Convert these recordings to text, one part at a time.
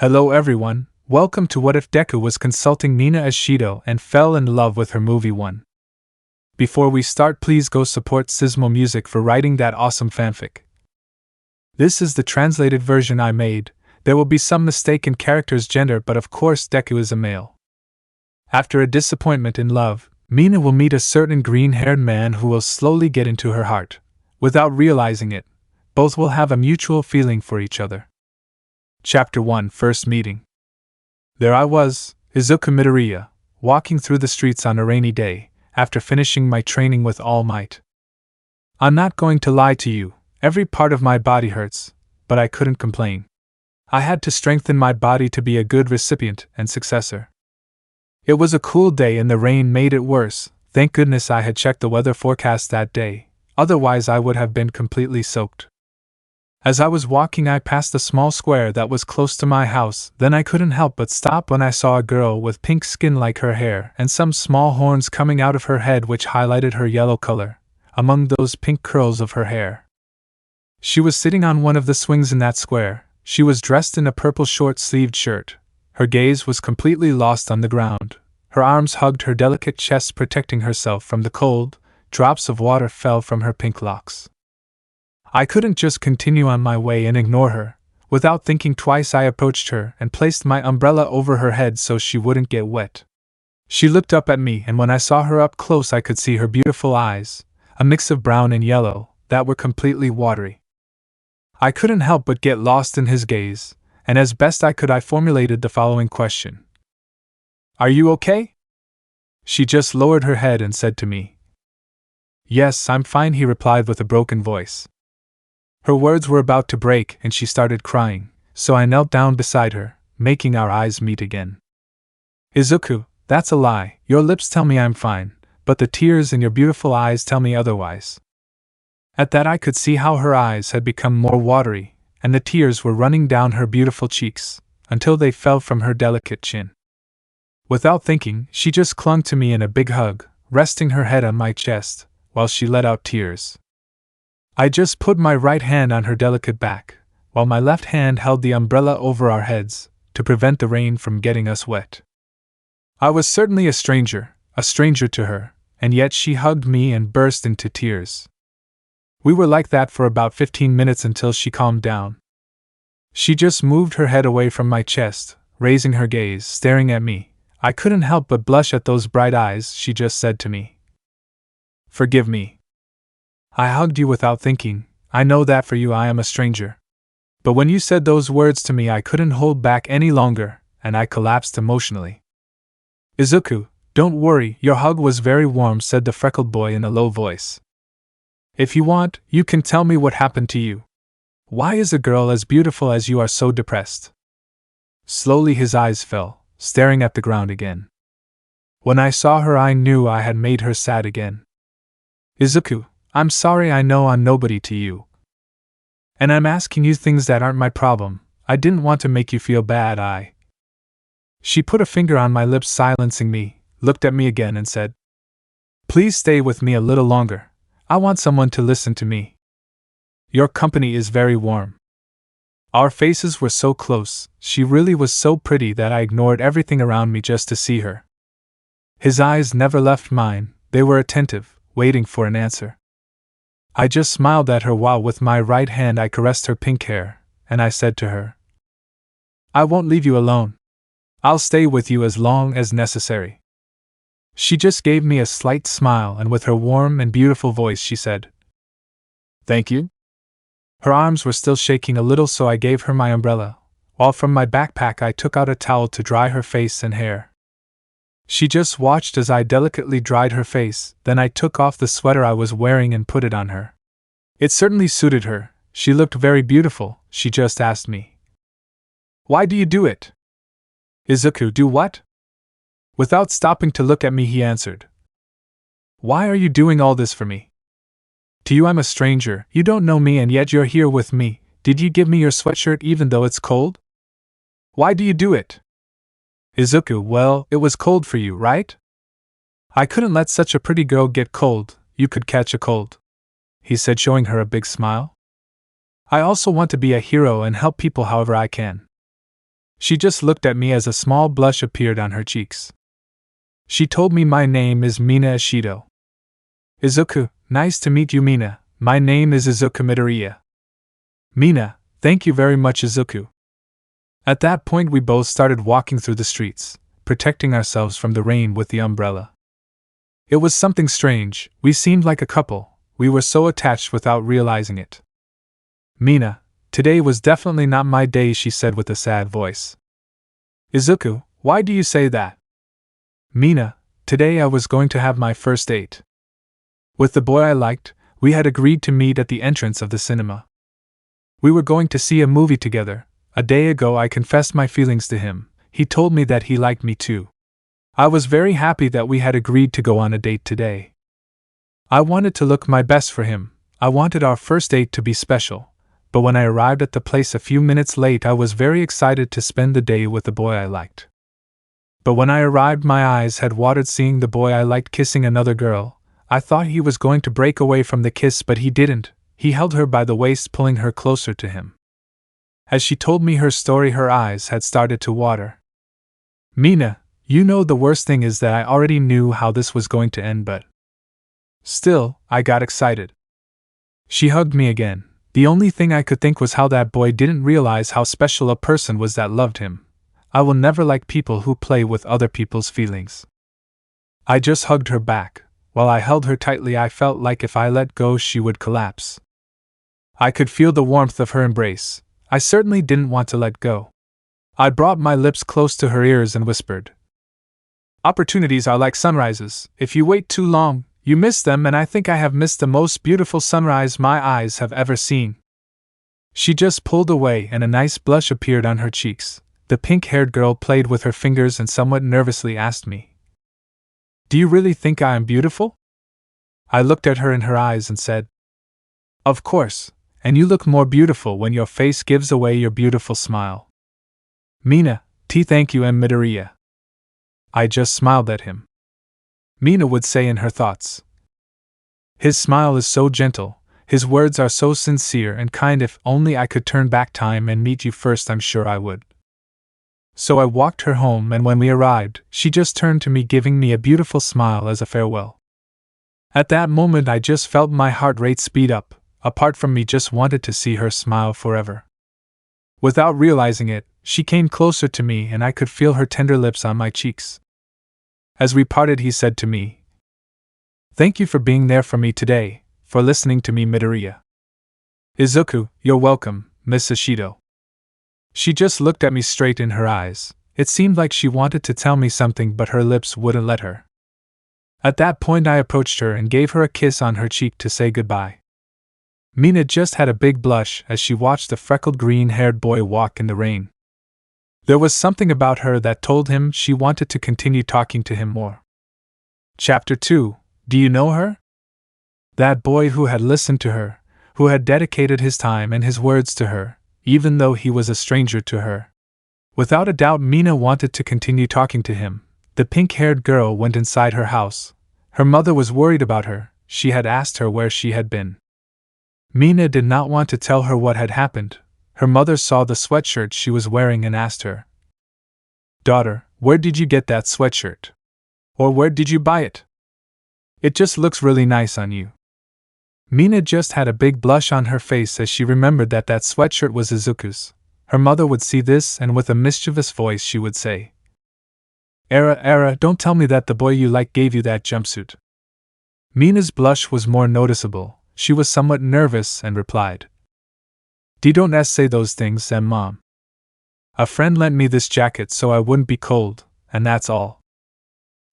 Hello everyone, welcome to What If Deku was consulting Mina Ashido and fell in love with her movie 1. Before we start, please go support cismomusic for writing that awesome fanfic. This is the translated version I made. There will be some mistake in character's gender, but of course Deku is a male. After a disappointment in love, Mina will meet a certain green-haired man who will slowly get into her heart. Without realizing it, both will have a mutual feeling for each other. Chapter 1 First Meeting. There I was, IZUKU Midoriya, walking through the streets on a rainy day, after finishing my training with all might. I'm not going to lie to you, every part of my body hurts, but I couldn't complain. I had to strengthen my body to be a good recipient and successor. It was a cool day and the rain made it worse. Thank goodness I had checked the weather forecast that day, otherwise I would have been completely soaked. As I was walking, I passed a small square that was close to my house. Then I couldn't help but stop when I saw a girl with pink skin like her hair and some small horns coming out of her head which highlighted her yellow color, among those pink curls of her hair. She was sitting on one of the swings in that square. She was dressed in a purple short-sleeved shirt. Her gaze was completely lost on the ground. Her arms hugged her delicate chest, protecting herself from the cold. Drops of water fell from her pink locks. I couldn't just continue on my way and ignore her. Without thinking twice, I approached her and placed my umbrella over her head so she wouldn't get wet. She looked up at me, and when I saw her up close I could see her beautiful eyes, a mix of brown and yellow, that were completely watery. I couldn't help but get lost in his gaze, and as best I could I formulated the following question. "Are you okay?" She just lowered her head and said to me. "Yes, I'm fine," he replied with a broken voice. Her words were about to break and she started crying, so I knelt down beside her, making our eyes meet again. "IZUKU, that's a lie. Your lips tell me I'm fine, but the tears in your beautiful eyes tell me otherwise." At that I could see how her eyes had become more watery, and the tears were running down her beautiful cheeks, until they fell from her delicate chin. Without thinking, she just clung to me in a big hug, resting her head on my chest, while she let out tears. I just put my right hand on her delicate back, while my left hand held the umbrella over our heads, to prevent the rain from getting us wet. I was certainly a stranger to her, and yet she hugged me and burst into tears. We were like that for about 15 minutes until she calmed down. She just moved her head away from my chest, raising her gaze, staring at me. I couldn't help but blush at those bright eyes. She just said to me, "Forgive me. I hugged you without thinking. I know that for you I am a stranger. But when you said those words to me I couldn't hold back any longer, and I collapsed emotionally." "IZUKU, don't worry, your hug was very warm," said the freckled boy in a low voice. "If you want, you can tell me what happened to you. Why is a girl as beautiful as you are so depressed?" Slowly his eyes fell, staring at the ground again. When I saw her I knew I had made her sad again. "IZUKU, I'm sorry, I know I'm nobody to you. And I'm asking you things that aren't my problem. I didn't want to make you feel bad. She put a finger on my lips, silencing me, looked at me again and said, "Please stay with me a little longer. I want someone to listen to me. Your company is very warm." Our faces were so close, she really was so pretty that I ignored everything around me just to see her. His eyes never left mine, they were attentive, waiting for an answer. I just smiled at her while with my right hand I caressed her pink hair, and I said to her, "I won't leave you alone. I'll stay with you as long as necessary." She just gave me a slight smile, and with her warm and beautiful voice she said, "Thank you." Her arms were still shaking a little, so I gave her my umbrella, while from my backpack I took out a towel to dry her face and hair. She just watched as I delicately dried her face, then I took off the sweater I was wearing and put it on her. It certainly suited her, she looked very beautiful. She just asked me, "Why do you do it?" "IZUKU, do what?" Without stopping to look at me he answered, "Why are you doing all this for me? To you I'm a stranger, you don't know me, and yet you're here with me. Did you give me your sweatshirt even though it's cold? Why do you do it?" "IZUKU, well, it was cold for you, right? I couldn't let such a pretty girl get cold. You could catch a cold," he said, showing her a big smile. "I also want to be a hero and help people however I can." She just looked at me as a small blush appeared on her cheeks. She told me my name is Mina Ashido. IZUKU, nice to meet you, Mina. My name is IZUKU Midoriya. Mina, thank you very much, IZUKU. At that point we both started walking through the streets, protecting ourselves from the rain with the umbrella. It was something strange, we seemed like a couple, we were so attached without realizing it. Mina, today was definitely not my day, she said with a sad voice. IZUKU, why do you say that? Mina, today I was going to have my first date. With the boy I liked, we had agreed to meet at the entrance of the cinema. We were going to see a movie together. A day ago I confessed my feelings to him. He told me that he liked me too. I was very happy that we had agreed to go on a date today. I wanted to look my best for him. I wanted our first date to be special. But when I arrived at the place a few minutes late, I was very excited to spend the day with the boy I liked. But when I arrived, my eyes had watered seeing the boy I liked kissing another girl. I thought he was going to break away from the kiss, but he didn't. He held her by the waist, pulling her closer to him. As she told me her story, her eyes had started to water. Mina, you know the worst thing is that I already knew how this was going to end, but still, I got excited. She hugged me again. The only thing I could think was how that boy didn't realize how special a person was that loved him. I will never like people who play with other people's feelings. I just hugged her back. While I held her tightly, I felt like if I let go, she would collapse. I could feel the warmth of her embrace. I certainly didn't want to let go. I brought my lips close to her ears and whispered, "Opportunities are like sunrises. If you wait too long, you miss them, and I think I have missed the most beautiful sunrise my eyes have ever seen." She just pulled away and a nice blush appeared on her cheeks. The pink-haired girl played with her fingers and somewhat nervously asked me, "Do you really think I am beautiful?" I looked at her in her eyes and said, "Of course, and you look more beautiful when your face gives away your beautiful smile." Mina, thank you, Midoriya. I just smiled at him. Mina would say in her thoughts, "His smile is so gentle, his words are so sincere and kind. If only I could turn back time and meet you first, I'm sure I would." So I walked her home, and when we arrived, she just turned to me, giving me a beautiful smile as a farewell. At that moment I just felt my heart rate speed up. A part from me just wanted to see her smile forever. Without realizing it, she came closer to me and I could feel her tender lips on my cheeks. As we parted, he said to me, "Thank you for being there for me today, for listening to me, Midoriya." "IZUKU, you're welcome, Miss Ashido." She just looked at me straight in her eyes. It seemed like she wanted to tell me something, but her lips wouldn't let her. At that point I approached her and gave her a kiss on her cheek to say goodbye. Mina just had a big blush as she watched the freckled green-haired boy walk in the rain. There was something about her that told him she wanted to continue talking to him more. Chapter 2. Do you know her? That boy who had listened to her, who had dedicated his time and his words to her, even though he was a stranger to her. Without a doubt, Mina wanted to continue talking to him. The pink-haired girl went inside her house. Her mother was worried about her. She had asked her where she had been. Mina did not want to tell her what had happened. Her mother saw the sweatshirt she was wearing and asked her, "Daughter, where did you get that sweatshirt? Or where did you buy it? It just looks really nice on you." Mina just had a big blush on her face as she remembered that sweatshirt was IZUKU's. Her mother would see this and with a mischievous voice she would say, Era, don't tell me that the boy you like gave you that jumpsuit." Mina's blush was more noticeable. She was somewhat nervous and replied, Don't say those things, Mom. A friend lent me this jacket so I wouldn't be cold, and that's all."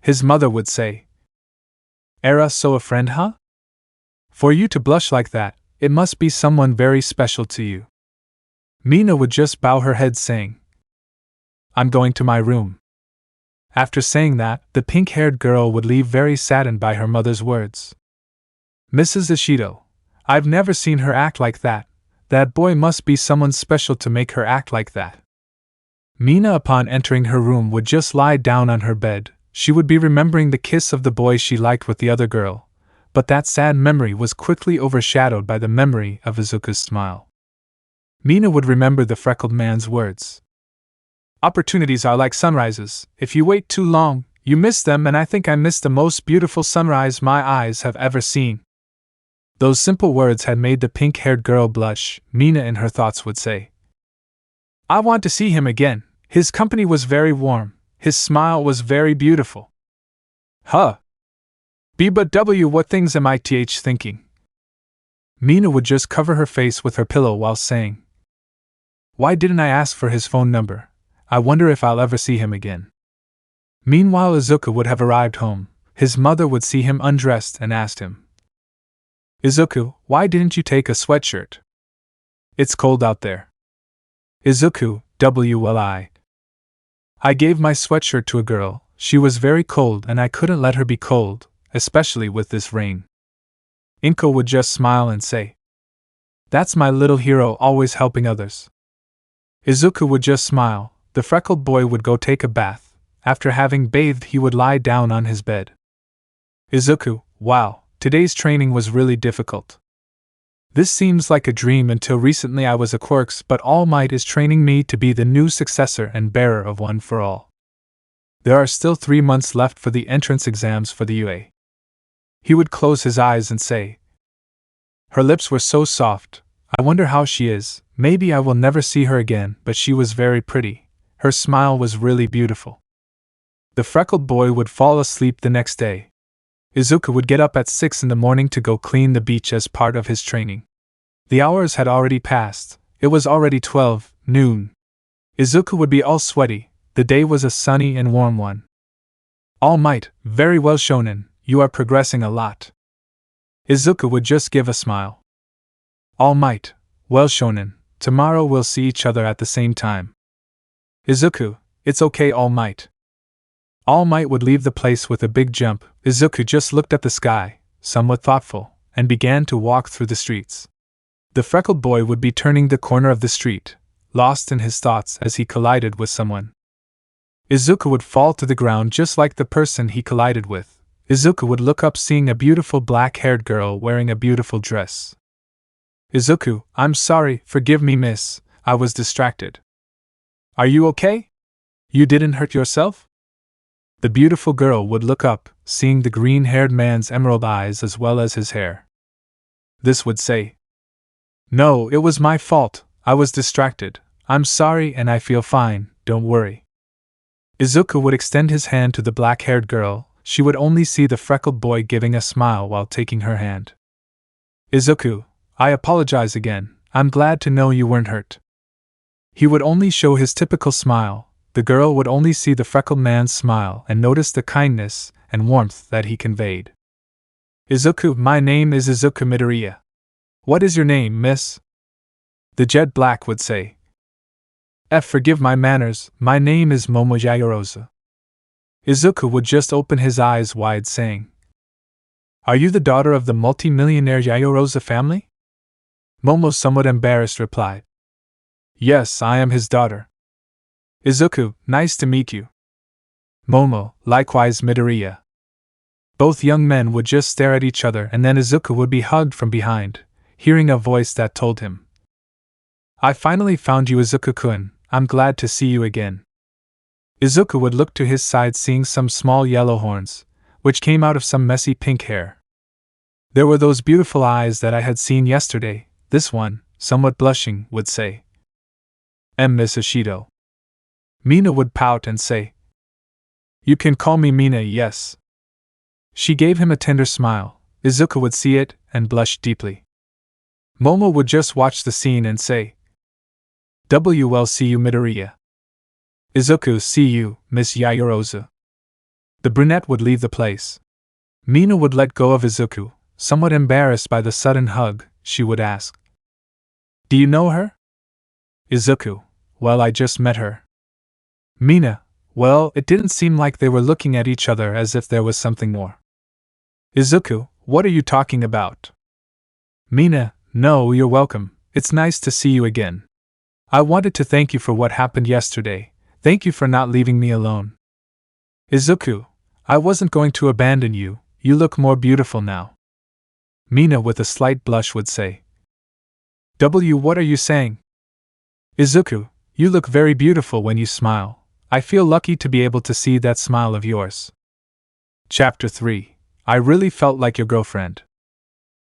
His mother would say, "Era, so a friend, huh? For you to blush like that, it must be someone very special to you." Mina would just bow her head saying, "I'm going to my room." After saying that, the pink-haired girl would leave very saddened by her mother's words. "Mrs. Ashido, I've never seen her act like that. That boy must be someone special to make her act like that." Mina, upon entering her room, would just lie down on her bed. She would be remembering the kiss of the boy she liked with the other girl, but that sad memory was quickly overshadowed by the memory of IZUKU's smile. Mina would remember the freckled man's words. Opportunities are like sunrises. If you wait too long, you miss them, and I think I missed the most beautiful sunrise my eyes have ever seen. Those simple words had made the pink-haired girl blush. Mina in her thoughts would say, I want to see him again. His company was very warm. His smile was very beautiful. Huh. But what things am I thinking? Mina would just cover her face with her pillow while saying, Why didn't I ask for his phone number? I wonder if I'll ever see him again. Meanwhile, IZUKU would have arrived home. His mother would see him undressed and asked him, IZUKU, why didn't you take a sweatshirt? It's cold out there. IZUKU, I gave my sweatshirt to a girl. She was very cold and I couldn't let her be cold, especially with this rain. Inko would just smile and say, That's my little hero, always helping others. IZUKU would just smile. The freckled boy would go take a bath. After having bathed, he would lie down on his bed. IZUKU, wow, today's training was really difficult. This seems like a dream. Until recently I was a Quirks, but All Might is training me to be the new successor and bearer of One for All. There are still 3 months left for the entrance exams for the UA. He would close his eyes and say, Her lips were so soft. I wonder how she is. Maybe I will never see her again, but she was very pretty. Her smile was really beautiful. The freckled boy would fall asleep the next day. IZUKU would get up at 6 in the morning to go clean the beach as part of his training. The hours had already passed. It was already 12 noon. IZUKU would be all sweaty. The day was a sunny and warm one. All Might, very well shonen, you are progressing a lot. IZUKU would just give a smile. All Might, well shonen, tomorrow we'll see each other at the same time. IZUKU, it's okay All Might. All Might would leave the place with a big jump. IZUKU just looked at the sky, somewhat thoughtful, and began to walk through the streets. The freckled boy would be turning the corner of the street, lost in his thoughts as he collided with someone. IZUKU would fall to the ground just like the person he collided with. IZUKU would look up seeing a beautiful black-haired girl wearing a beautiful dress. IZUKU, I'm sorry, forgive me miss, I was distracted. Are you okay? You didn't hurt yourself? The beautiful girl would look up, seeing the green-haired man's emerald eyes as well as his hair. This would say, No, it was my fault, I was distracted, I'm sorry and I feel fine, don't worry. IZUKU would extend his hand to the black-haired girl. She would only see the freckled boy giving a smile while taking her hand. IZUKU, I apologize again, I'm glad to know you weren't hurt. He would only show his typical smile. The girl would only see the freckled man's smile and notice the kindness and warmth that he conveyed. IZUKU, my name is IZUKU Midoriya. What is your name, miss? The jet black would say. Forgive my manners, my name is Momo Yaoyorozu. IZUKU would just open his eyes wide saying, Are you the daughter of the multi-millionaire Yaoyorozu family? Momo somewhat embarrassed replied. Yes, I am his daughter. IZUKU, nice to meet you. Momo, likewise Midoriya. Both young men would just stare at each other and then IZUKU would be hugged from behind, hearing a voice that told him, I finally found you IZUKU-kun, I'm glad to see you again. IZUKU would look to his side seeing some small yellow horns, which came out of some messy pink hair. There were those beautiful eyes that I had seen yesterday, this one, somewhat blushing, would say. Miss Ashido. Mina would pout and say, You can call me Mina, yes. She gave him a tender smile. IZUKU would see it and blush deeply. Momo would just watch the scene and say, Well, see you Midoriya. IZUKU, see you, Miss Yaoyorozu. The brunette would leave the place. Mina would let go of IZUKU. Somewhat embarrassed by the sudden hug, she would ask, Do you know her? IZUKU, well, I just met her. Mina, well, it didn't seem like they were looking at each other as if there was something more. IZUKU, what are you talking about? Mina, no, you're welcome, it's nice to see you again. I wanted to thank you for what happened yesterday, thank you for not leaving me alone. IZUKU, I wasn't going to abandon you, you look more beautiful now. Mina with a slight blush would say. What are you saying? IZUKU, You look very beautiful when you smile. I feel lucky to be able to see that smile of yours. Chapter 3. I really felt like your girlfriend.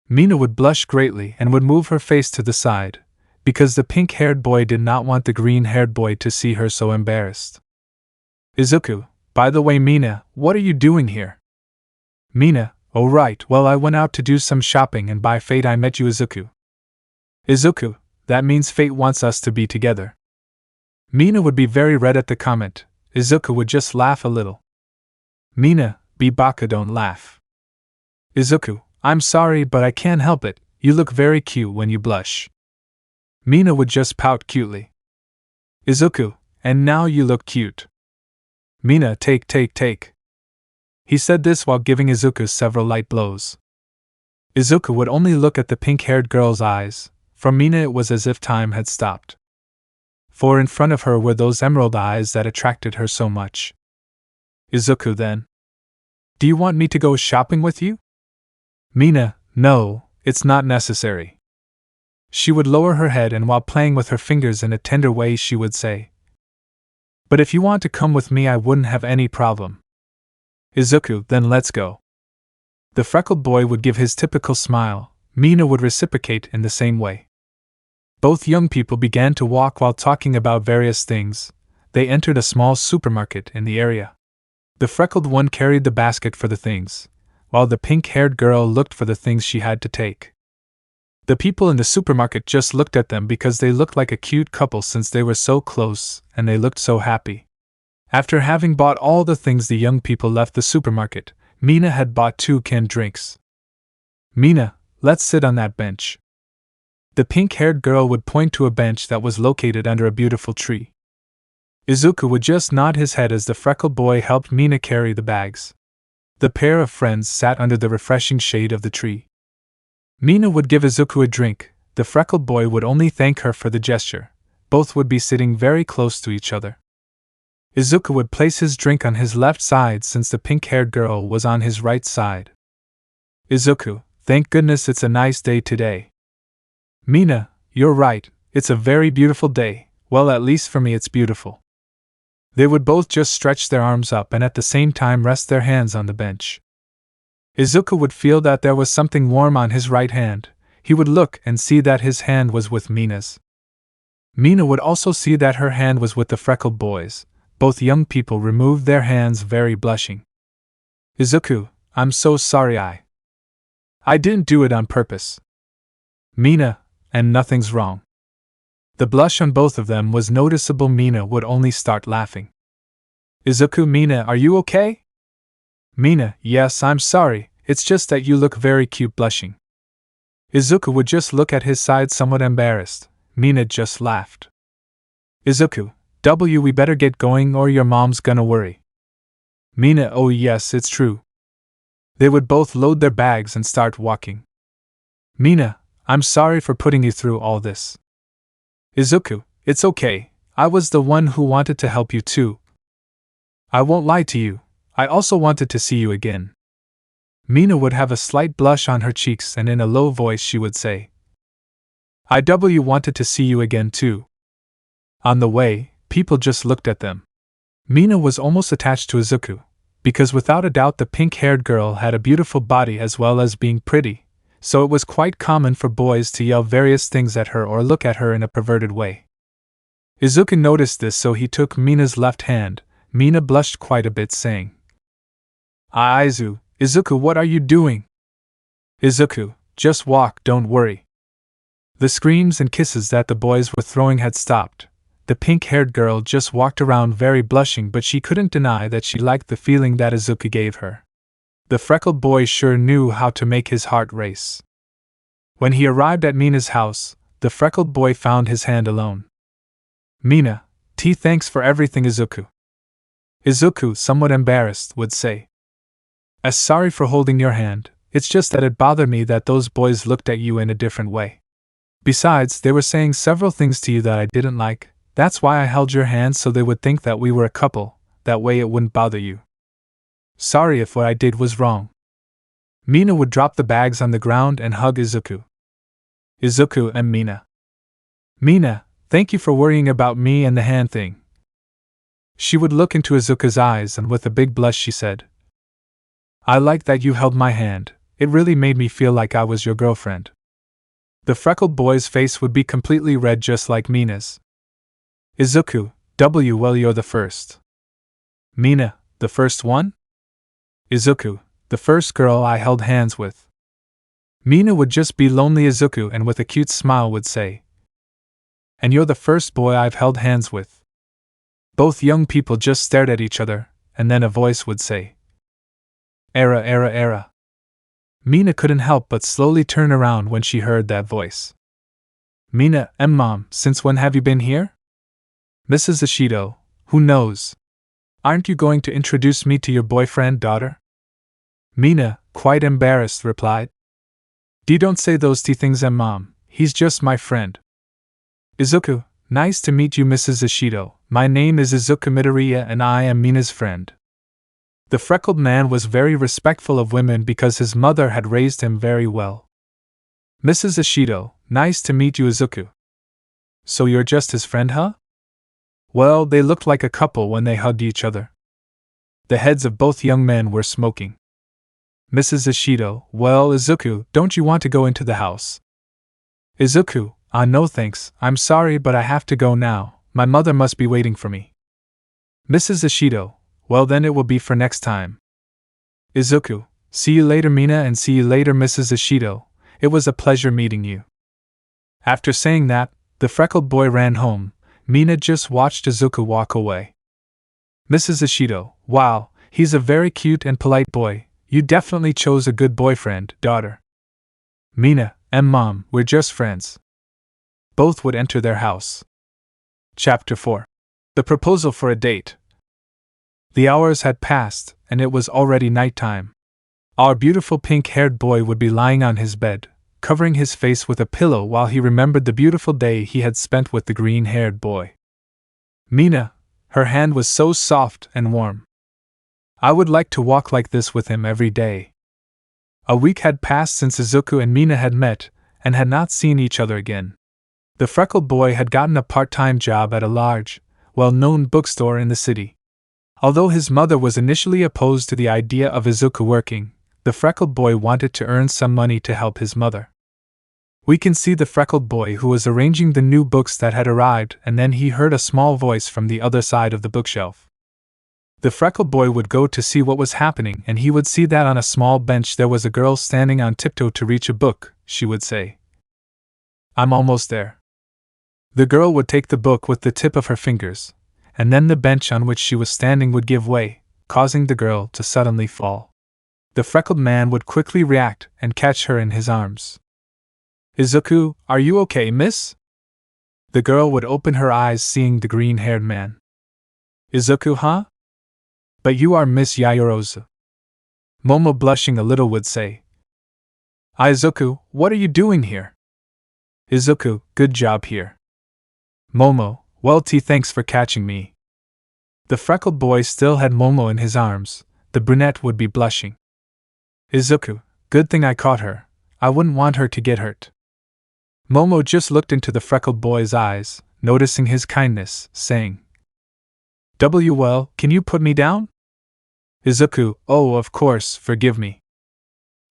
Mina would blush greatly and would move her face to the side, because the pink-haired boy did not want the green-haired boy to see her so embarrassed. Izuku, by the way Mina, what are you doing here? Mina, oh right, well I went out to do some shopping and by fate I met you Izuku. Izuku, that means fate wants us to be together. Mina would be very red at the comment. Izuku would just laugh a little. Mina, be baka, don't laugh. Izuku, I'm sorry but I can't help it, you look very cute when you blush. Mina would just pout cutely. Izuku, and now you look cute. Mina, take. He said this while giving Izuku several light blows. Izuku would only look at the pink-haired girl's eyes. For Mina it was as if time had stopped. For in front of her were those emerald eyes that attracted her so much. Izuku then. Do you want me to go shopping with you? Mina, no, it's not necessary. She would lower her head and while playing with her fingers in a tender way she would say, but if you want to come with me I wouldn't have any problem. Izuku, then let's go. The freckled boy would give his typical smile. Mina would reciprocate in the same way. Both young people began to walk while talking about various things. They entered a small supermarket in the area. The freckled one carried the basket for the things, while the pink-haired girl looked for the things she had to take. The people in the supermarket just looked at them because they looked like a cute couple since they were so close, and they looked so happy. After having bought all the things the young people left the supermarket, Mina had bought 2 canned drinks. Mina, let's sit on that bench. The pink-haired girl would point to a bench that was located under a beautiful tree. Izuku would just nod his head as the freckled boy helped Mina carry the bags. The pair of friends sat under the refreshing shade of the tree. Mina would give Izuku a drink. The freckled boy would only thank her for the gesture. Both would be sitting very close to each other. Izuku would place his drink on his left side since the pink-haired girl was on his right side. Izuku, thank goodness it's a nice day today. Mina, you're right, it's a very beautiful day, well at least for me it's beautiful. They would both just stretch their arms up and at the same time rest their hands on the bench. Izuku would feel that there was something warm on his right hand. He would look and see that his hand was with Mina's. Mina would also see that her hand was with the freckled boy's. Both young people removed their hands very blushing. Izuku, I'm so sorry I didn't do it on purpose. Mina, and nothing's wrong. The blush on both of them was noticeable. Mina would only start laughing. Izuku, Mina, are you okay? Mina, yes, I'm sorry, it's just that you look very cute blushing. Izuku would just look at his side somewhat embarrassed. Mina just laughed. Izuku, we better get going or your mom's gonna worry. Mina, oh yes, it's true. They would both load their bags and start walking. Mina, I'm sorry for putting you through all this. Izuku, it's okay, I was the one who wanted to help you too. I won't lie to you, I also wanted to see you again. Mina would have a slight blush on her cheeks and in a low voice she would say, I wanted to see you again too. On the way, people just looked at them. Mina was almost attached to Izuku, because without a doubt the pink-haired girl had a beautiful body as well as being pretty, so it was quite common for boys to yell various things at her or look at her in a perverted way. Izuku noticed this, so he took Mina's left hand. Mina blushed quite a bit, saying, Izuku, what are you doing? Izuku, just walk, don't worry. The screams and kisses that the boys were throwing had stopped. The pink-haired girl just walked around very blushing, but she couldn't deny that she liked the feeling that Izuku gave her. The freckled boy sure knew how to make his heart race. When he arrived at Mina's house, the freckled boy found his hand alone. Mina, thanks for everything Izuku. Izuku, somewhat embarrassed, would say, sorry for holding your hand, it's just that it bothered me that those boys looked at you in a different way. Besides, they were saying several things to you that I didn't like, that's why I held your hand so they would think that we were a couple, that way it wouldn't bother you. Sorry if what I did was wrong. Mina would drop the bags on the ground and hug Izuku. Izuku and Mina. Mina, Thank you for worrying about me and the hand thing. She would look into Izuku's eyes and with a big blush she said, I like that you held my hand, it really made me feel like I was your girlfriend. The freckled boy's face would be completely red just like Mina's. Izuku, well you're the first. Mina, the first one? Izuku, the first girl I held hands with. Mina would just be lonely Izuku and with a cute smile would say, and you're the first boy I've held hands with. Both young people just stared at each other, and then a voice would say, Era. Mina couldn't help but slowly turn around when she heard that voice. Mina, Mom, since when have you been here? Mrs. Ashido, who knows? Aren't you going to introduce me to your boyfriend, daughter? Mina, quite embarrassed, replied. Don't say those things, Mom, he's just my friend. Izuku, nice to meet you, Mrs. Ashido. My name is Izuku Midoriya and I am Mina's friend. The freckled man was very respectful of women because his mother had raised him very well. Mrs. Ashido, nice to meet you, Izuku. So you're just his friend, huh? Well, they looked like a couple when they hugged each other. The heads of both young men were smoking. Mrs. Ashido, well, Izuku, don't you want to go into the house? Izuku, no thanks, I'm sorry but I have to go now, my mother must be waiting for me. Mrs. Ashido, well then it will be for next time. Izuku, see you later Mina and see you later Mrs. Ashido, it was a pleasure meeting you. After saying that, the freckled boy ran home. Mina just watched Izuku walk away. Mrs. Ashido, wow, he's a very cute and polite boy, you definitely chose a good boyfriend, daughter. Mina, Mom, we're just friends. Both would enter their house. Chapter 4. The Proposal for a Date. The hours had passed, and it was already nighttime. Our beautiful pink-haired boy would be lying on his bed, covering his face with a pillow while he remembered the beautiful day he had spent with the green-haired boy. Mina, her hand was so soft and warm. I would like to walk like this with him every day. A week had passed since Izuku and Mina had met, and had not seen each other again. The freckled boy had gotten a part-time job at a large, well-known bookstore in the city. Although his mother was initially opposed to the idea of Izuku working, the freckled boy wanted to earn some money to help his mother. We can see the freckled boy who was arranging the new books that had arrived, and then he heard a small voice from the other side of the bookshelf. The freckled boy would go to see what was happening, and he would see that on a small bench there was a girl standing on tiptoe to reach a book. She would say, I'm almost there. The girl would take the book with the tip of her fingers, and then the bench on which she was standing would give way, causing the girl to suddenly fall. The freckled man would quickly react and catch her in his arms. Izuku, are you okay, miss? The girl would open her eyes seeing the green-haired man. Izuku, huh? But you are Miss Yaoyorozu. Momo, blushing a little, would say. Izuku, what are you doing here? Izuku, good job here. Momo, well, thanks for catching me. The freckled boy still had Momo in his arms. The brunette would be blushing. Izuku, good thing I caught her. I wouldn't want her to get hurt. Momo just looked into the freckled boy's eyes, noticing his kindness, saying, well, can you put me down? Izuku, oh, of course, forgive me.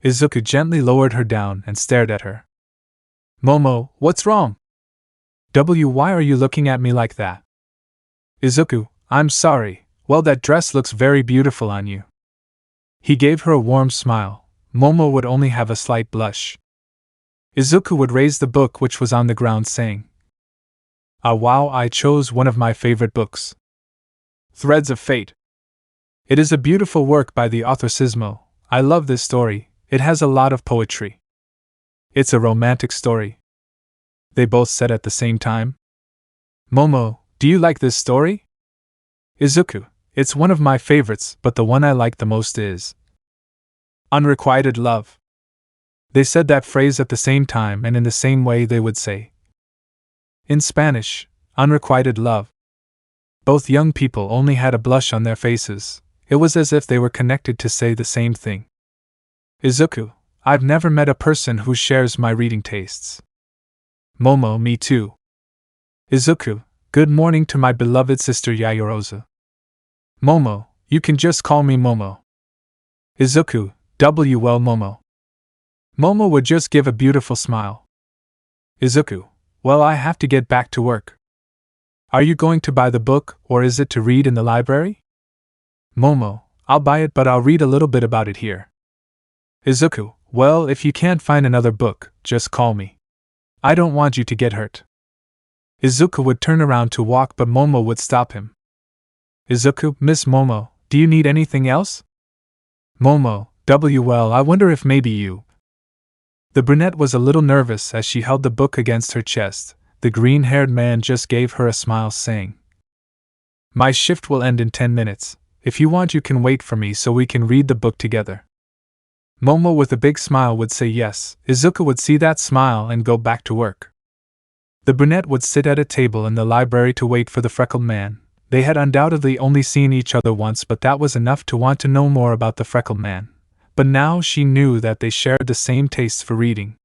Izuku gently lowered her down and stared at her. Momo, what's wrong? Why are you looking at me like that? Izuku, I'm sorry, well, that dress looks very beautiful on you. He gave her a warm smile. Momo would only have a slight blush. Izuku would raise the book which was on the ground, saying, wow, I chose one of my favorite books. Threads of Fate. It is a beautiful work by the author Cismo. I love this story, it has a lot of poetry. It's a romantic story. They both said at the same time. Momo, do you like this story? Izuku, it's one of my favorites, but the one I like the most is Unrequited Love. They said that phrase at the same time and in the same way they would say, in Spanish, unrequited love. Both young people only had a blush on their faces. It was as if they were connected to say the same thing. Izuku, I've never met a person who shares my reading tastes. Momo, me too. Izuku, good morning to my beloved sister Yayorozu. Momo, you can just call me Momo. Izuku, well Momo. Momo would just give a beautiful smile. Izuku, well, I have to get back to work. Are you going to buy the book, or is it to read in the library? Momo, I'll buy it, but I'll read a little bit about it here. Izuku, well, if you can't find another book, just call me. I don't want you to get hurt. Izuku would turn around to walk, but Momo would stop him. Izuku, Miss Momo, do you need anything else? Momo, well, I wonder if maybe you. The brunette was a little nervous as she held the book against her chest. The green-haired man just gave her a smile, saying, My shift will end in 10 minutes. If you want, you can wait for me so we can read the book together. Momo with a big smile would say yes. Izuku would see that smile and go back to work. The brunette would sit at a table in the library to wait for the freckled man. They had undoubtedly only seen each other once, but that was enough to want to know more about the freckled man. But now she knew that they shared the same tastes for reading.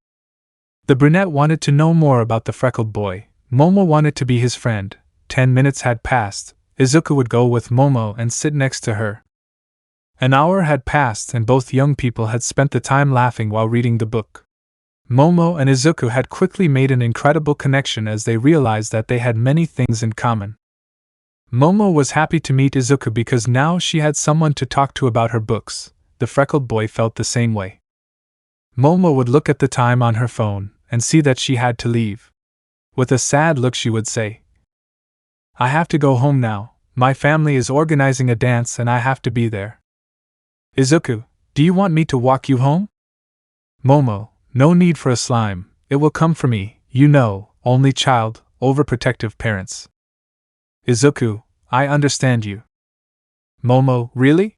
The brunette wanted to know more about the freckled boy. Momo wanted to be his friend. 10 minutes had passed. Izuku would go with Momo and sit next to her. An hour had passed and both young people had spent the time laughing while reading the book. Momo and Izuku had quickly made an incredible connection as they realized that they had many things in common. Momo was happy to meet Izuku because now she had someone to talk to about her books. The freckled boy felt the same way. Momo would look at the time on her phone and see that she had to leave. With a sad look she would say, I have to go home now. My family is organizing a dance and I have to be there. Izuku, do you want me to walk you home? Momo, no need for a slime. It will come for me, you know, only child, overprotective parents. Izuku, I understand you. Momo, really?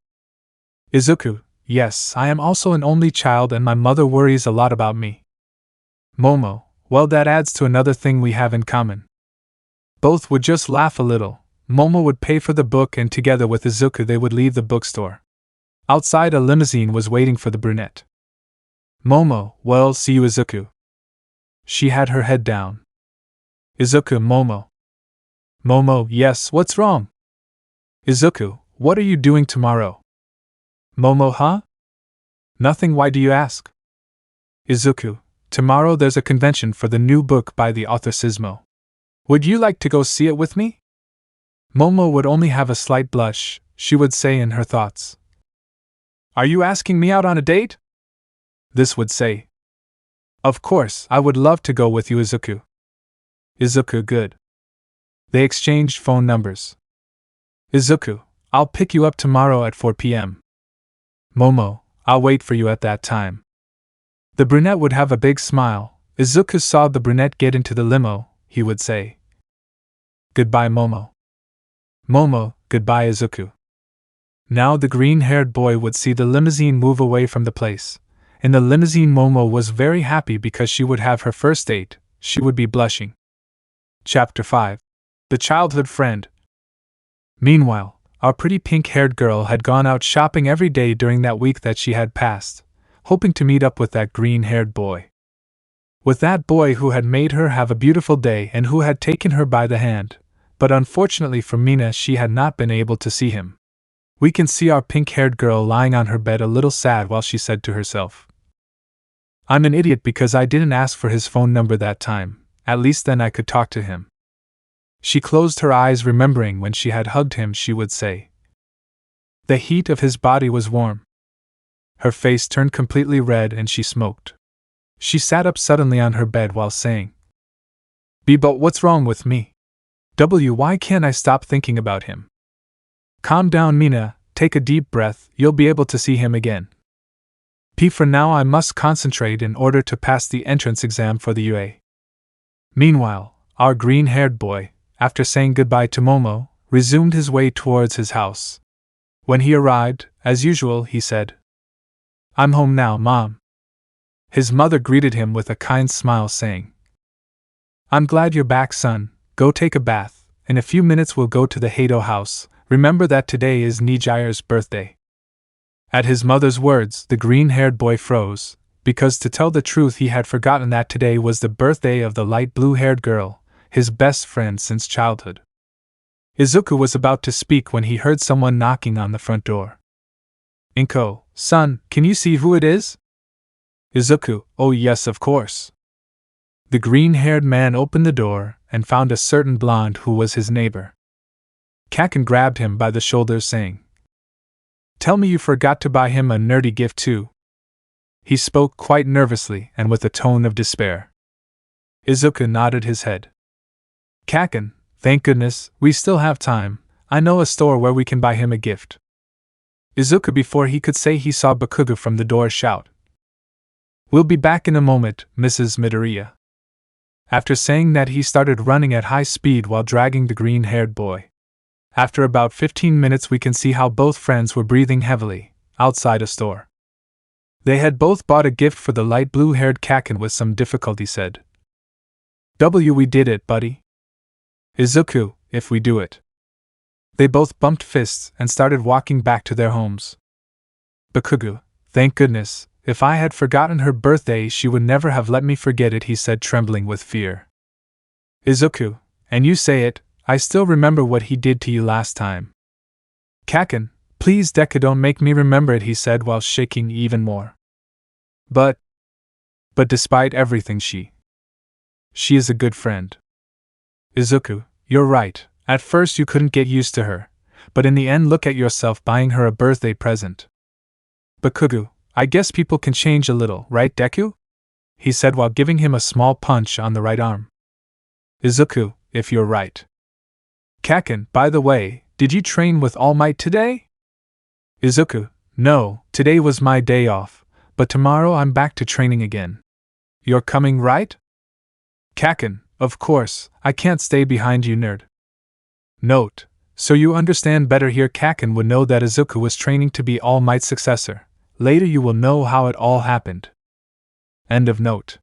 Izuku, yes, I am also an only child and my mother worries a lot about me. Momo, well, that adds to another thing we have in common. Both would just laugh a little. Momo would pay for the book and together with Izuku they would leave the bookstore. Outside, a limousine was waiting for the brunette. Momo, well, see you Izuku. She had her head down. Izuku, Momo. Momo, yes, what's wrong? Izuku, what are you doing tomorrow? Momo, huh? Nothing, why do you ask? Izuku, tomorrow there's a convention for the new book by the author Sismo. Would you like to go see it with me? Momo would only have a slight blush, she would say in her thoughts. Are you asking me out on a date? This would say. Of course, I would love to go with you Izuku. Izuku, good. They exchanged phone numbers. Izuku, I'll pick you up tomorrow at 4 p.m. Momo, I'll wait for you at that time. The brunette would have a big smile. Izuku saw the brunette get into the limo, he would say. Goodbye Momo. Momo, goodbye Izuku. Now the green-haired boy would see the limousine move away from the place. In the limousine Momo was very happy because she would have her first date. She would be blushing. Chapter 5. The Childhood Friend. Meanwhile, our pretty pink-haired girl had gone out shopping every day during that week that she had passed, hoping to meet up with that green-haired boy. With that boy who had made her have a beautiful day and who had taken her by the hand. But unfortunately for Mina, she had not been able to see him. We can see our pink-haired girl lying on her bed a little sad while she said to herself, I'm an idiot because I didn't ask for his phone number that time, at least then I could talk to him. She closed her eyes remembering when she had hugged him she would say. The heat of his body was warm. Her face turned completely red and she smoked. She sat up suddenly on her bed while saying, but what's wrong with me? Why can't I stop thinking about him? Calm down Mina, take a deep breath, you'll be able to see him again. For now I must concentrate in order to pass the entrance exam for the UA. Meanwhile, our green-haired boy, after saying goodbye to Momo, resumed his way towards his house. When he arrived, as usual, he said, I'm home now, Mom. His mother greeted him with a kind smile saying, I'm glad you're back, son, go take a bath, in a few minutes we'll go to the Hado house, remember that today is Nijire's birthday. At his mother's words, the green-haired boy froze, because to tell the truth he had forgotten that today was the birthday of the light blue-haired girl. his best friend since childhood. Izuku was about to speak when he heard someone knocking on the front door. Inko, son, can you see who it is? Izuku, oh yes, of course. The green-haired man opened the door and found a certain blonde who was his neighbor. Kaken grabbed him by the shoulders, saying, "Tell me you forgot to buy him a nerdy gift too." He spoke quite nervously and with a tone of despair. Izuku nodded his head. "Kaken, thank goodness, we still have time. I know a store where we can buy him a gift." Izuku, before he could say, he saw Bakugo from the door shout, "We'll be back in a moment, Mrs. Midoriya." After saying that, he started running at high speed while dragging the green-haired boy. After about 15 minutes, we can see how both friends were breathing heavily, outside a store. They had both bought a gift for the light blue-haired Kaken with some difficulty said, "We did it, buddy." "Izuku, if we do it." They both bumped fists and started walking back to their homes. Bakugo, "Thank goodness, if I had forgotten her birthday she would never have let me forget it," he said, trembling with fear. "Izuku, and you say it, I still remember what he did to you last time." "Kaken, please Deku, don't make me remember it," he said while shaking even more. But despite everything she is a good friend." "Izuku, you're right, at first you couldn't get used to her, but in the end look at yourself buying her a birthday present." "Bakugo, I guess people can change a little, right Deku?" he said while giving him a small punch on the right arm. "Izuku, if you're right." "Kaken, by the way, did you train with All Might today?" "Izuku, no, today was my day off, but tomorrow I'm back to training again." "You're coming, right?" "Kaken, of course, I can't stay behind you, nerd." Note, so you understand better here, Kaken would know that Izuku was training to be All Might's successor. Later you will know how it all happened. End of note.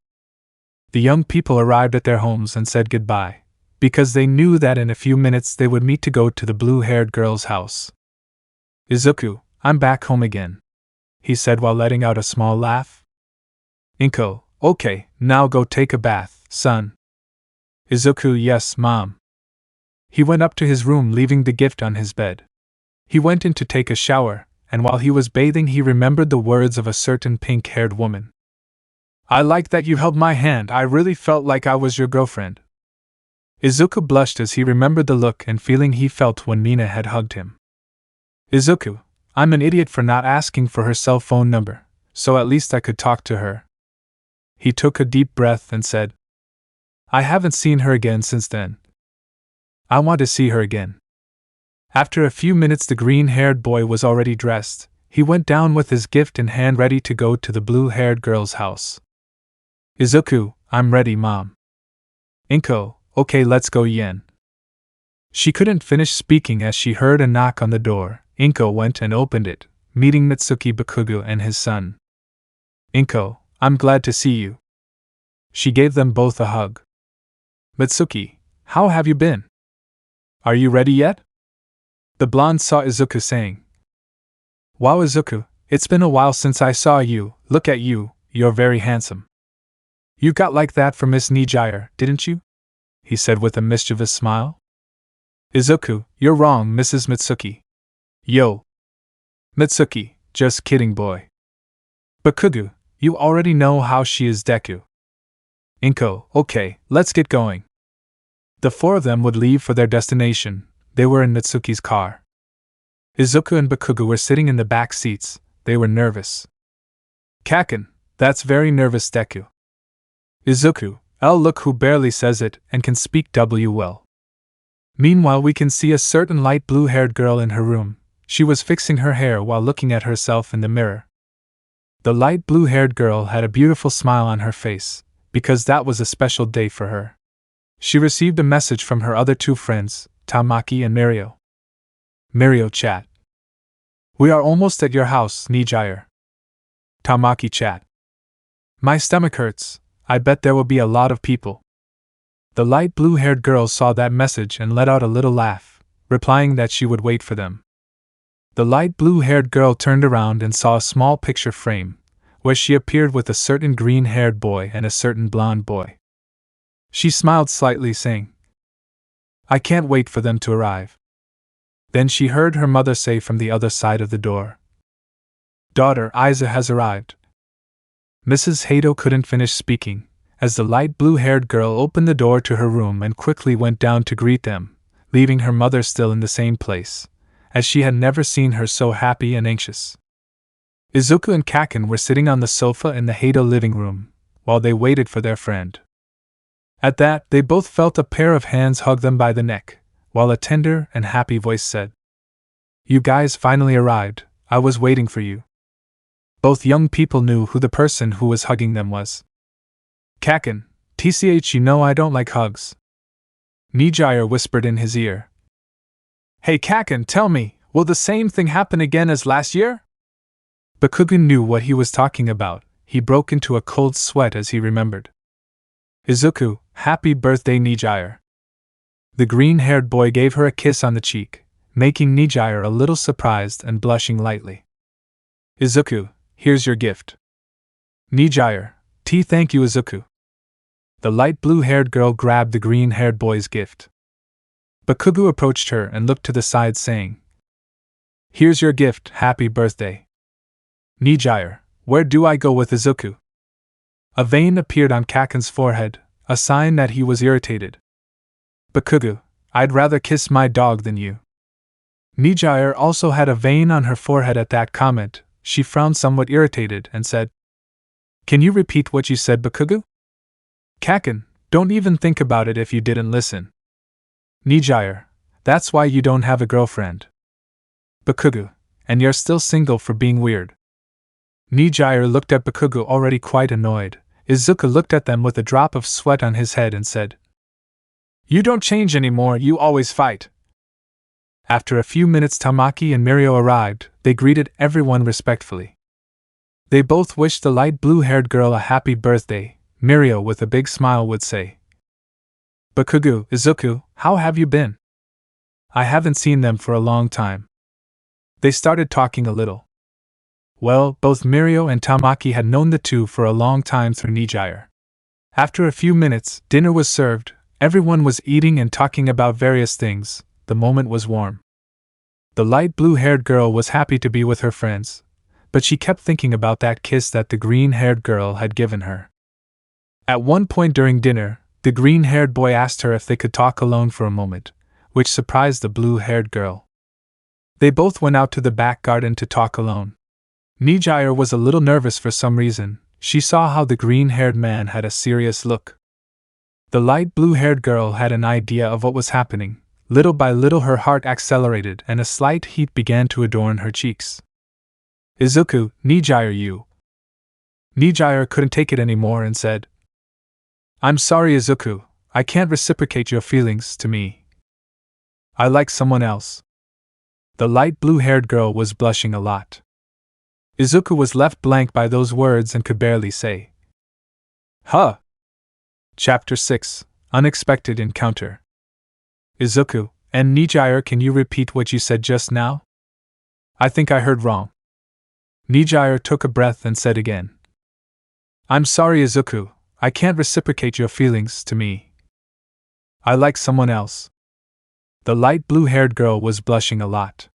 The young people arrived at their homes and said goodbye, because they knew that in a few minutes they would meet to go to the blue-haired girl's house. "Izuku, I'm back home again," he said while letting out a small laugh. "Inko, okay, now go take a bath, son." "Izuku, yes, mom." He went up to his room, leaving the gift on his bed. He went in to take a shower, and while he was bathing he remembered the words of a certain pink-haired woman. "I like that you held my hand, I really felt like I was your girlfriend." Izuku blushed as he remembered the look and feeling he felt when Mina had hugged him. "Izuku, I'm an idiot for not asking for her cell phone number, so at least I could talk to her." He took a deep breath and said, "I haven't seen her again since then. I want to see her again." After a few minutes the green-haired boy was already dressed. He went down with his gift in hand, ready to go to the blue-haired girl's house. "Izuku, I'm ready, mom." "Inko, okay, let's go yen." She couldn't finish speaking as she heard a knock on the door. Inko went and opened it, meeting Mitsuki, Bakugo and his son. "Inko, I'm glad to see you." She gave them both a hug. "Mitsuki, how have you been? Are you ready yet?" The blonde saw Izuku, saying, "Wow Izuku, it's been a while since I saw you, look at you, you're very handsome." "You got like that for Miss Nijire, didn't you?" he said with a mischievous smile. "Izuku, you're wrong, Mrs. Mitsuki." "Yo." "Mitsuki, just kidding, boy." "Bakugo, you already know how she is, Deku." "Inko, okay, let's get going." The four of them would leave for their destination. They were in Mitsuki's car. Izuku and Bakugo were sitting in the back seats. They were nervous. "Kaken, that's very nervous, Deku." "Izuku, look who barely says it and can speak well." Meanwhile we can see a certain light blue-haired girl in her room. She was fixing her hair while looking at herself in the mirror. The light blue-haired girl had a beautiful smile on her face, because that was a special day for her. She received a message from her other two friends, Tamaki and Mirio. Mirio chat. "We are almost at your house, Nijire." Tamaki chat. "My stomach hurts, I bet there will be a lot of people." The light blue-haired girl saw that message and let out a little laugh, replying that she would wait for them. The light blue-haired girl turned around and saw a small picture frame, where she appeared with a certain green-haired boy and a certain blonde boy. She smiled slightly, saying, I can't wait for them to arrive. Then she heard her mother say from the other side of the door, Daughter, Isa has arrived. Mrs. Hato couldn't finish speaking, as the light blue-haired girl opened the door to her room and quickly went down to greet them, leaving her mother still in the same place, as she had never seen her so happy and anxious. Izuku and Kaken were sitting on the sofa in the Hato living room, while they waited for their friend. At that, they both felt a pair of hands hug them by the neck, while a tender and happy voice said, You guys finally arrived, I was waiting for you. Both young people knew who the person who was hugging them was. Kaken, TCH, you know I don't like hugs. Nijire whispered in his ear. Hey Kaken, tell me, will the same thing happen again as last year? Bakugan knew what he was talking about. He broke into a cold sweat as he remembered. Izuku, happy birthday Nijire. The green-haired boy gave her a kiss on the cheek, making Nijire a little surprised and blushing lightly. Izuku, here's your gift. Nijire, thank you Izuku. The light blue-haired girl grabbed the green-haired boy's gift. Bakugan approached her and looked to the side saying, Here's your gift, happy birthday. Nijire, where do I go with Izuku? A vein appeared on Kaken's forehead, a sign that he was irritated. Bakugan, I'd rather kiss my dog than you. Nijire also had a vein on her forehead at that comment. She frowned somewhat irritated and said, Can you repeat what you said, Bakugan? Kaken, don't even think about it if you didn't listen. Nijire, that's why you don't have a girlfriend. Bakugan, and you're still single for being weird. Nijire looked at Bakugan already quite annoyed. Izuku looked at them with a drop of sweat on his head and said, You don't change anymore, you always fight. After a few minutes Tamaki and Mirio arrived. They greeted everyone respectfully. They both wished the light blue-haired girl a happy birthday. Mirio with a big smile would say, Bakugan, Izuku, how have you been? I haven't seen them for a long time. They started talking a little. Well, both Mirio and Tamaki had known the two for a long time through Nijire. After a few minutes, dinner was served. Everyone was eating and talking about various things. The moment was warm. The light blue-haired girl was happy to be with her friends, but she kept thinking about that kiss that the green-haired girl had given her. At one point during dinner, the green-haired boy asked her if they could talk alone for a moment, which surprised the blue-haired girl. They both went out to the back garden to talk alone. Nijire was a little nervous for some reason. She saw how the green-haired man had a serious look. The light blue-haired girl had an idea of what was happening. Little by little her heart accelerated and a slight heat began to adorn her cheeks. Izuku, Nijire you. Nijire couldn't take it anymore and said, I'm sorry Izuku, I can't reciprocate your feelings to me. I like someone else. The light blue-haired girl was blushing a lot. Izuku was left blank by those words and could barely say, Huh! Chapter 6, Unexpected Encounter. Izuku, and Nijire, can you repeat what you said just now? I think I heard wrong. Nijire took a breath and said again, I'm sorry Izuku, I can't reciprocate your feelings to me. I like someone else. The light blue-haired girl was blushing a lot.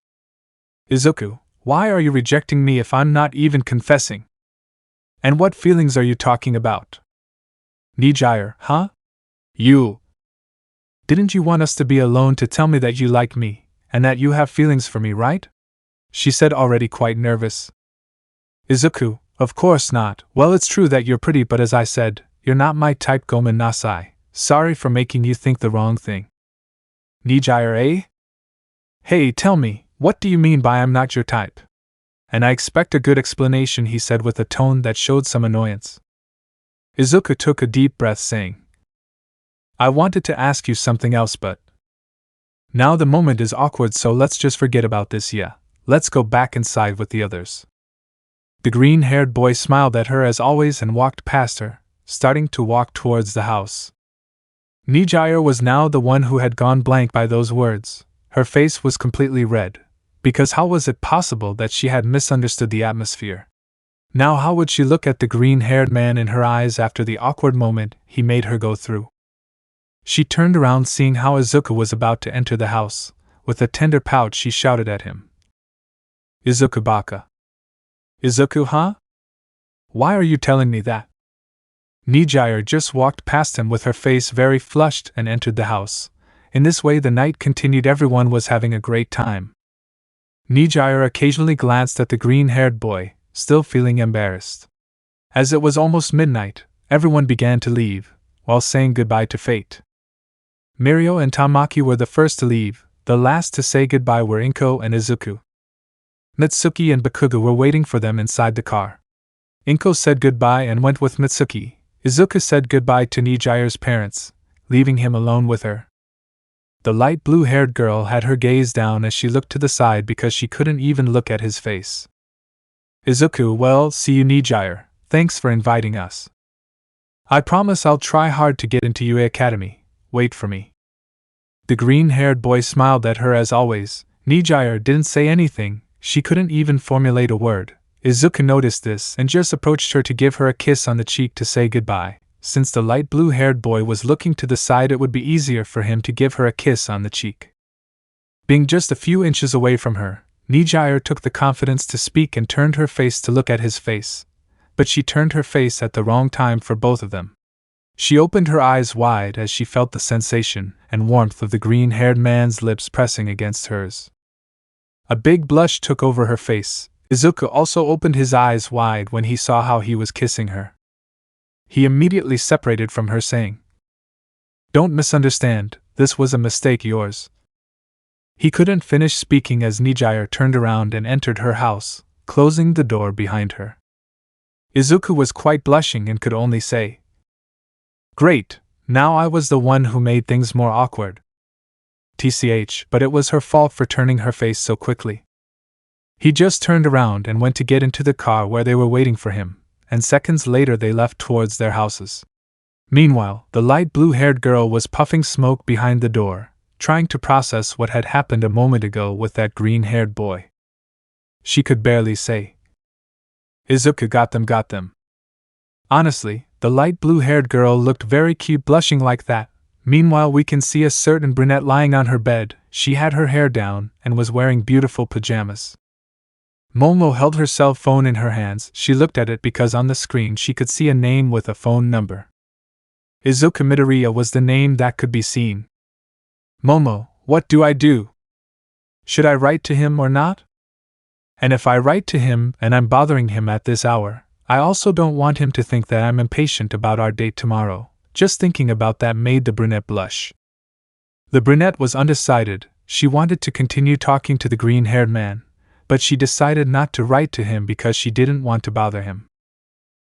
Izuku, why are you rejecting me if I'm not even confessing? And what feelings are you talking about? Nijire, huh? You. Didn't you want us to be alone to tell me that you like me, and that you have feelings for me, right? She said, already quite nervous. Izuku, of course not. Well, it's true that you're pretty, but as I said, you're not my type. Gomen nasai. Sorry for making you think the wrong thing. Nijire, eh? Hey, tell me, what do you mean by I'm not your type? And I expect a good explanation, he said with a tone that showed some annoyance. Izuku took a deep breath, saying, I wanted to ask you something else, but now the moment is awkward, so let's just forget about this. Yeah, let's go back inside with the others. The green-haired boy smiled at her as always and walked past her, starting to walk towards the house. Nijire was now the one who had gone blank by those words. Her face was completely red, because how was it possible that she had misunderstood the atmosphere? Now how would she look at the green-haired man in her eyes after the awkward moment he made her go through? She turned around seeing how IZUKU was about to enter the house. With a tender pout she shouted at him. "IZUKU baka. IZUKU, huh? Why are you telling me that?" Nijire just walked past him with her face very flushed and entered the house. In this way the night continued. Everyone was having a great time. Nijire occasionally glanced at the green-haired boy, still feeling embarrassed. As it was almost midnight, everyone began to leave, while saying goodbye to fate. Mirio and Tamaki were the first to leave. The last to say goodbye were Inko and IZUKU. Mitsuki and Bakugo were waiting for them inside the car. Inko said goodbye and went with Mitsuki. IZUKU said goodbye to Nijire's parents, leaving him alone with her. The light blue-haired girl had her gaze down as she looked to the side because she couldn't even look at his face. "IZUKU, well, see you Nijire, thanks for inviting us. I promise I'll try hard to get into UA Academy, wait for me." The green-haired boy smiled at her as always. Nijire didn't say anything, she couldn't even formulate a word. IZUKU noticed this and just approached her to give her a kiss on the cheek to say goodbye. Since the light blue-haired boy was looking to the side, it would be easier for him to give her a kiss on the cheek. Being just a few inches away from her, Nijire took the confidence to speak and turned her face to look at his face. But she turned her face at the wrong time for both of them. She opened her eyes wide as she felt the sensation and warmth of the green-haired man's lips pressing against hers. A big blush took over her face. IZUKU also opened his eyes wide when he saw how he was kissing her. He immediately separated from her, saying, "Don't misunderstand, this was a mistake yours." He couldn't finish speaking as Nijire turned around and entered her house, closing the door behind her. IZUKU was quite blushing and could only say, "Great, now I was the one who made things more awkward." TCH, but it was her fault for turning her face so quickly. He just turned around and went to get into the car where they were waiting for him, and seconds later they left towards their houses. Meanwhile, the light blue-haired girl was puffing smoke behind the door, trying to process what had happened a moment ago with that green-haired boy. She could barely say, "IZUKU got them. Honestly, the light blue-haired girl looked very cute blushing like that. Meanwhile we can see a certain brunette lying on her bed. She had her hair down and was wearing beautiful pajamas. Momo held her cell phone in her hands. She looked at it because on the screen she could see a name with a phone number. IZUKU Midoriya was the name that could be seen. "Momo, what do I do? Should I write to him or not? And if I write to him and I'm bothering him at this hour, I also don't want him to think that I'm impatient about our date tomorrow." Just thinking about that made the brunette blush. The brunette was undecided. She wanted to continue talking to the green-haired man, but she decided not to write to him because she didn't want to bother him.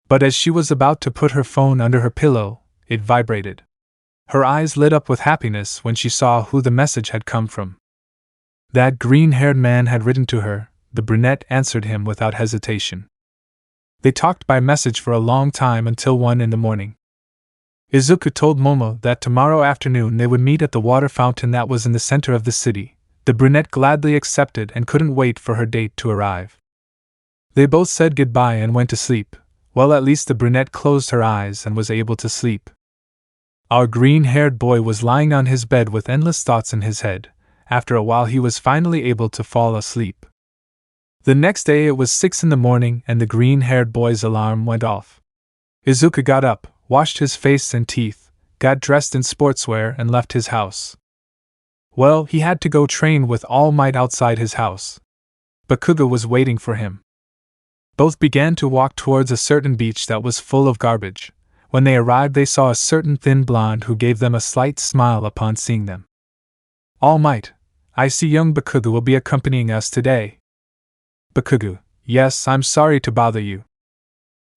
But as she was about to put her phone under her pillow, it vibrated. Her eyes lit up with happiness when she saw who the message had come from. That green-haired man had written to her. The brunette answered him without hesitation. They talked by message for a long time until 1 in the morning. IZUKU told Momo that tomorrow afternoon they would meet at the water fountain that was in the center of the city. The brunette gladly accepted and couldn't wait for her date to arrive. They both said goodbye and went to sleep. Well, at least the brunette closed her eyes and was able to sleep. Our green-haired boy was lying on his bed with endless thoughts in his head. After a while he was finally able to fall asleep. The next day it was 6 in the morning and the green-haired boy's alarm went off. IZUKU got up, washed his face and teeth, got dressed in sportswear and left his house. Well, he had to go train with All Might outside his house. Bakugo was waiting for him. Both began to walk towards a certain beach that was full of garbage. When they arrived they saw a certain thin blonde who gave them a slight smile upon seeing them. "All Might, I see young Bakugo will be accompanying us today." Bakugo, "Yes, I'm sorry to bother you."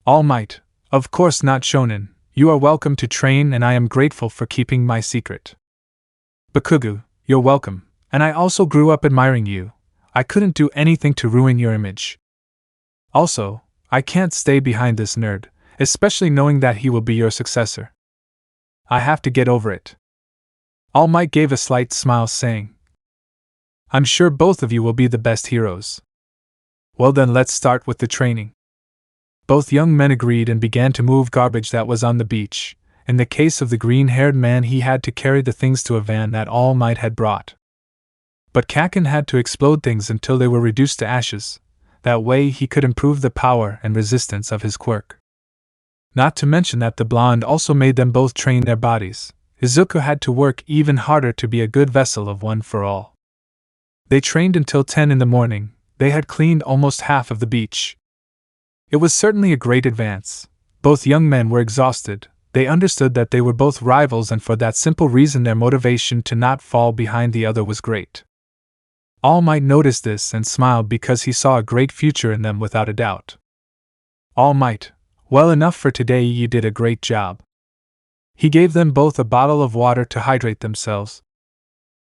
All Might, "Of course not, Shonen. You are welcome to train and I am grateful for keeping my secret." Bakugo, "You're welcome, and I also grew up admiring you. I couldn't do anything to ruin your image. Also, I can't stay behind this nerd, especially knowing that he will be your successor. I have to get over it." All Might gave a slight smile saying, "I'm sure both of you will be the best heroes." "Well then let's start with the training." Both young men agreed and began to move garbage that was on the beach. In the case of the green-haired man, he had to carry the things to a van that All Might had brought. But Kaken had to explode things until they were reduced to ashes. That way he could improve the power and resistance of his quirk. Not to mention that the blonde also made them both train their bodies. IZUKU had to work even harder to be a good vessel of One for All. They trained until 10 in the morning. They had cleaned almost half of the beach. It was certainly a great advance. Both young men were exhausted. They understood that they were both rivals, and for that simple reason their motivation to not fall behind the other was great. All Might noticed this and smiled because he saw a great future in them without a doubt. All Might, well enough for today, you did a great job. He gave them both a bottle of water to hydrate themselves.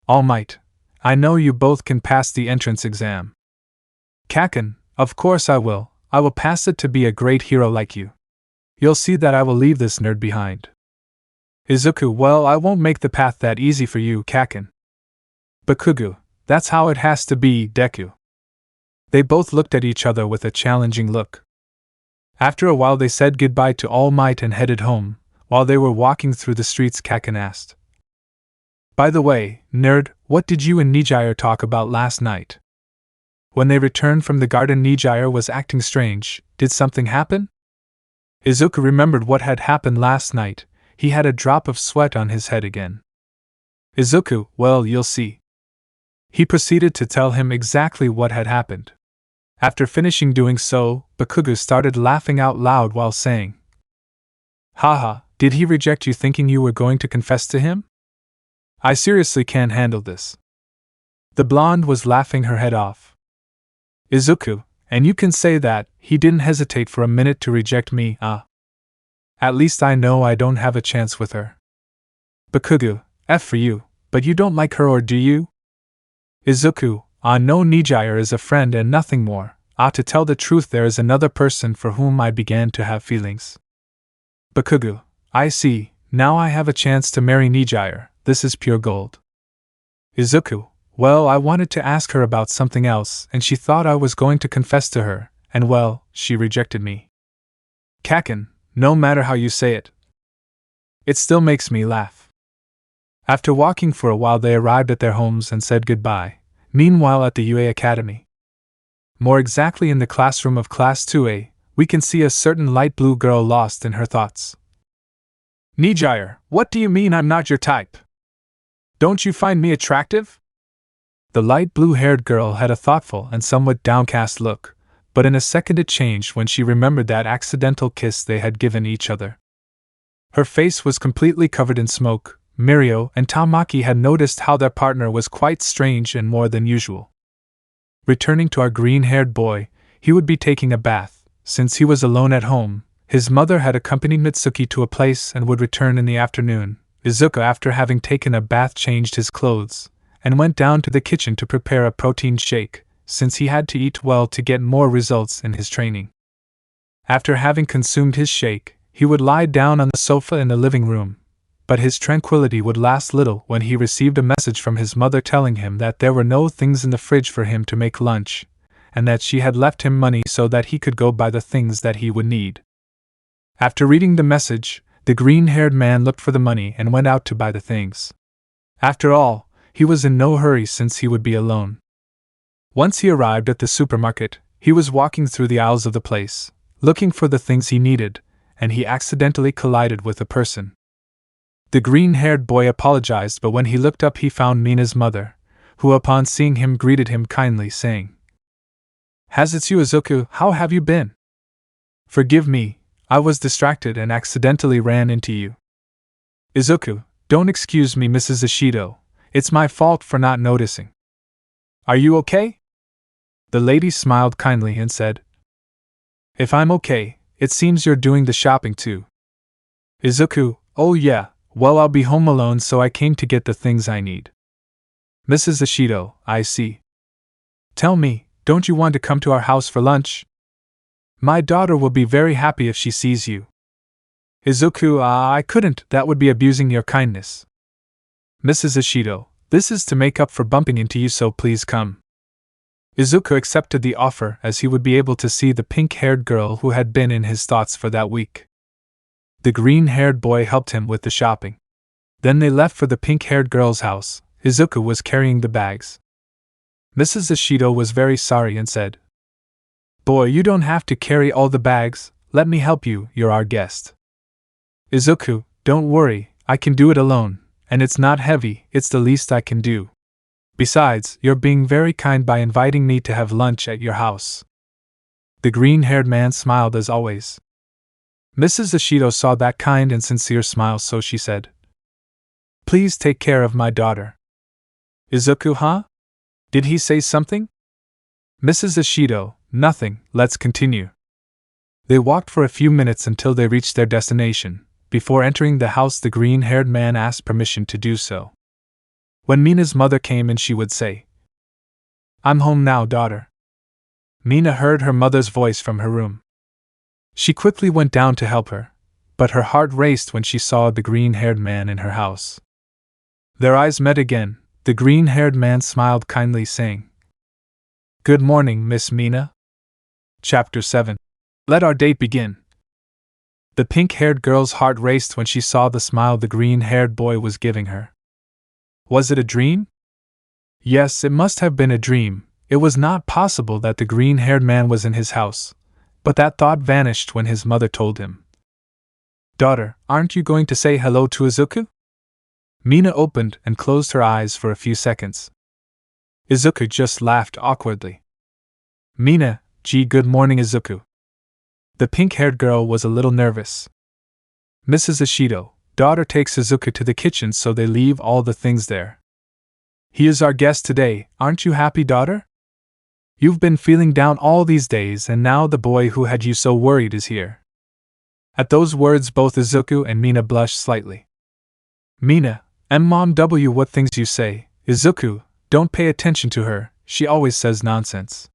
All Might, I know you both can pass the entrance exam. Kaken, of course I will. I will pass it to be a great hero like you. You'll see that I will leave this nerd behind. IZUKU, well, I won't make the path that easy for you, Kaken. Bakugo, that's how it has to be, Deku. They both looked at each other with a challenging look. After a while they said goodbye to All Might and headed home. While they were walking through the streets, Kaken asked, "By the way, nerd, what did you and Nijire talk about last night?" When they returned from the garden, Nijire was acting strange. Did something happen? IZUKU remembered what had happened last night. He had a drop of sweat on his head again. IZUKU, well, you'll see. He proceeded to tell him exactly what had happened. After finishing doing so, Bakugo started laughing out loud while saying, "Haha, did he reject you thinking you were going to confess to him? I seriously can't handle this." The blonde was laughing her head off. IZUKU, and you can say that, he didn't hesitate for a minute to reject me, At least I know I don't have a chance with her. Bakugo, F for you, but you don't like her, or do you? IZUKU, no, Nijire is a friend and nothing more. To tell the truth, there is another person for whom I began to have feelings. Bakugo, I see, now I have a chance to marry Nijire, this is pure gold. IZUKU, well, I wanted to ask her about something else, and she thought I was going to confess to her, and well, she rejected me. Kaken, no matter how you say it, it still makes me laugh. After walking for a while, they arrived at their homes and said goodbye. Meanwhile, at the UA Academy, more exactly in the classroom of Class 2A, we can see a certain light blue girl lost in her thoughts. Nijire, what do you mean I'm not your type? Don't you find me attractive? The light blue-haired girl had a thoughtful and somewhat downcast look, but in a second it changed when she remembered that accidental kiss they had given each other. Her face was completely covered in smoke. Mirio and Tamaki had noticed how their partner was quite strange and more than usual. Returning to our green-haired boy, he would be taking a bath. Since he was alone at home, his mother had accompanied Mitsuki to a place and would return in the afternoon. IZUKU, after having taken a bath, changed his clothes and went down to the kitchen to prepare a protein shake, since he had to eat well to get more results in his training. After having consumed his shake, he would lie down on the sofa in the living room. But his tranquility would last little when he received a message from his mother telling him that there were no things in the fridge for him to make lunch, and that she had left him money so that he could go buy the things that he would need. After reading the message, the green-haired man looked for the money and went out to buy the things. After all, he was in no hurry since he would be alone. Once he arrived at the supermarket, he was walking through the aisles of the place, looking for the things he needed, and he accidentally collided with a person. The green-haired boy apologized, but when he looked up he found Mina's mother, who upon seeing him greeted him kindly, saying, "Has it's you, IZUKU, how have you been? Forgive me, I was distracted and accidentally ran into you." IZUKU, don't excuse me, Mrs. Ashido, it's my fault for not noticing. Are you okay? The lady smiled kindly and said, "If I'm okay, it seems you're doing the shopping too." IZUKU, oh yeah, well, I'll be home alone, so I came to get the things I need. Mrs. Ashido, I see. Tell me, don't you want to come to our house for lunch? My daughter will be very happy if she sees you. IZUKU, I couldn't, that would be abusing your kindness. Mrs. Ashido, this is to make up for bumping into you, so please come. IZUKU accepted the offer as he would be able to see the pink-haired girl who had been in his thoughts for that week. The green-haired boy helped him with the shopping. Then they left for the pink-haired girl's house. Izuku was carrying the bags. Mrs. Ashido was very sorry and said, "Boy, you don't have to carry all the bags, let me help you, you're our guest." "Izuku, don't worry, I can do it alone, and it's not heavy, it's the least I can do. Besides, you're being very kind by inviting me to have lunch at your house." The green-haired man smiled as always. Mrs. Ashido saw that kind and sincere smile, so she said, "Please take care of my daughter." "Izuku, huh? Did he say something?" "Mrs. Ashido, nothing, let's continue." They walked for a few minutes until they reached their destination. Before entering the house, the green-haired man asked permission to do so. When Mina's mother came in, she would say, "I'm home now, daughter." Mina heard her mother's voice from her room. She quickly went down to help her, but her heart raced when she saw the green-haired man in her house. Their eyes met again. The green-haired man smiled kindly, saying, "Good morning, Miss Mina." Chapter 7. Let our date begin. The pink-haired girl's heart raced when she saw the smile the green-haired boy was giving her. Was it a dream? Yes, it must have been a dream. It was not possible that the green-haired man was in his house, but that thought vanished when his mother told him. "Daughter, aren't you going to say hello to Izuku?" Mina opened and closed her eyes for a few seconds. Izuku just laughed awkwardly. "Mina, gee, good morning, Izuku." The pink-haired girl was a little nervous. Mrs. Ashido, daughter takes Izuku to the kitchen, so they leave all the things there. "He is our guest today, aren't you happy, daughter? You've been feeling down all these days, and now the boy who had you so worried is here." At those words, both Izuku and Mina blushed slightly. "Mina, Mom, what things you say, Izuku, don't pay attention to her, she always says nonsense."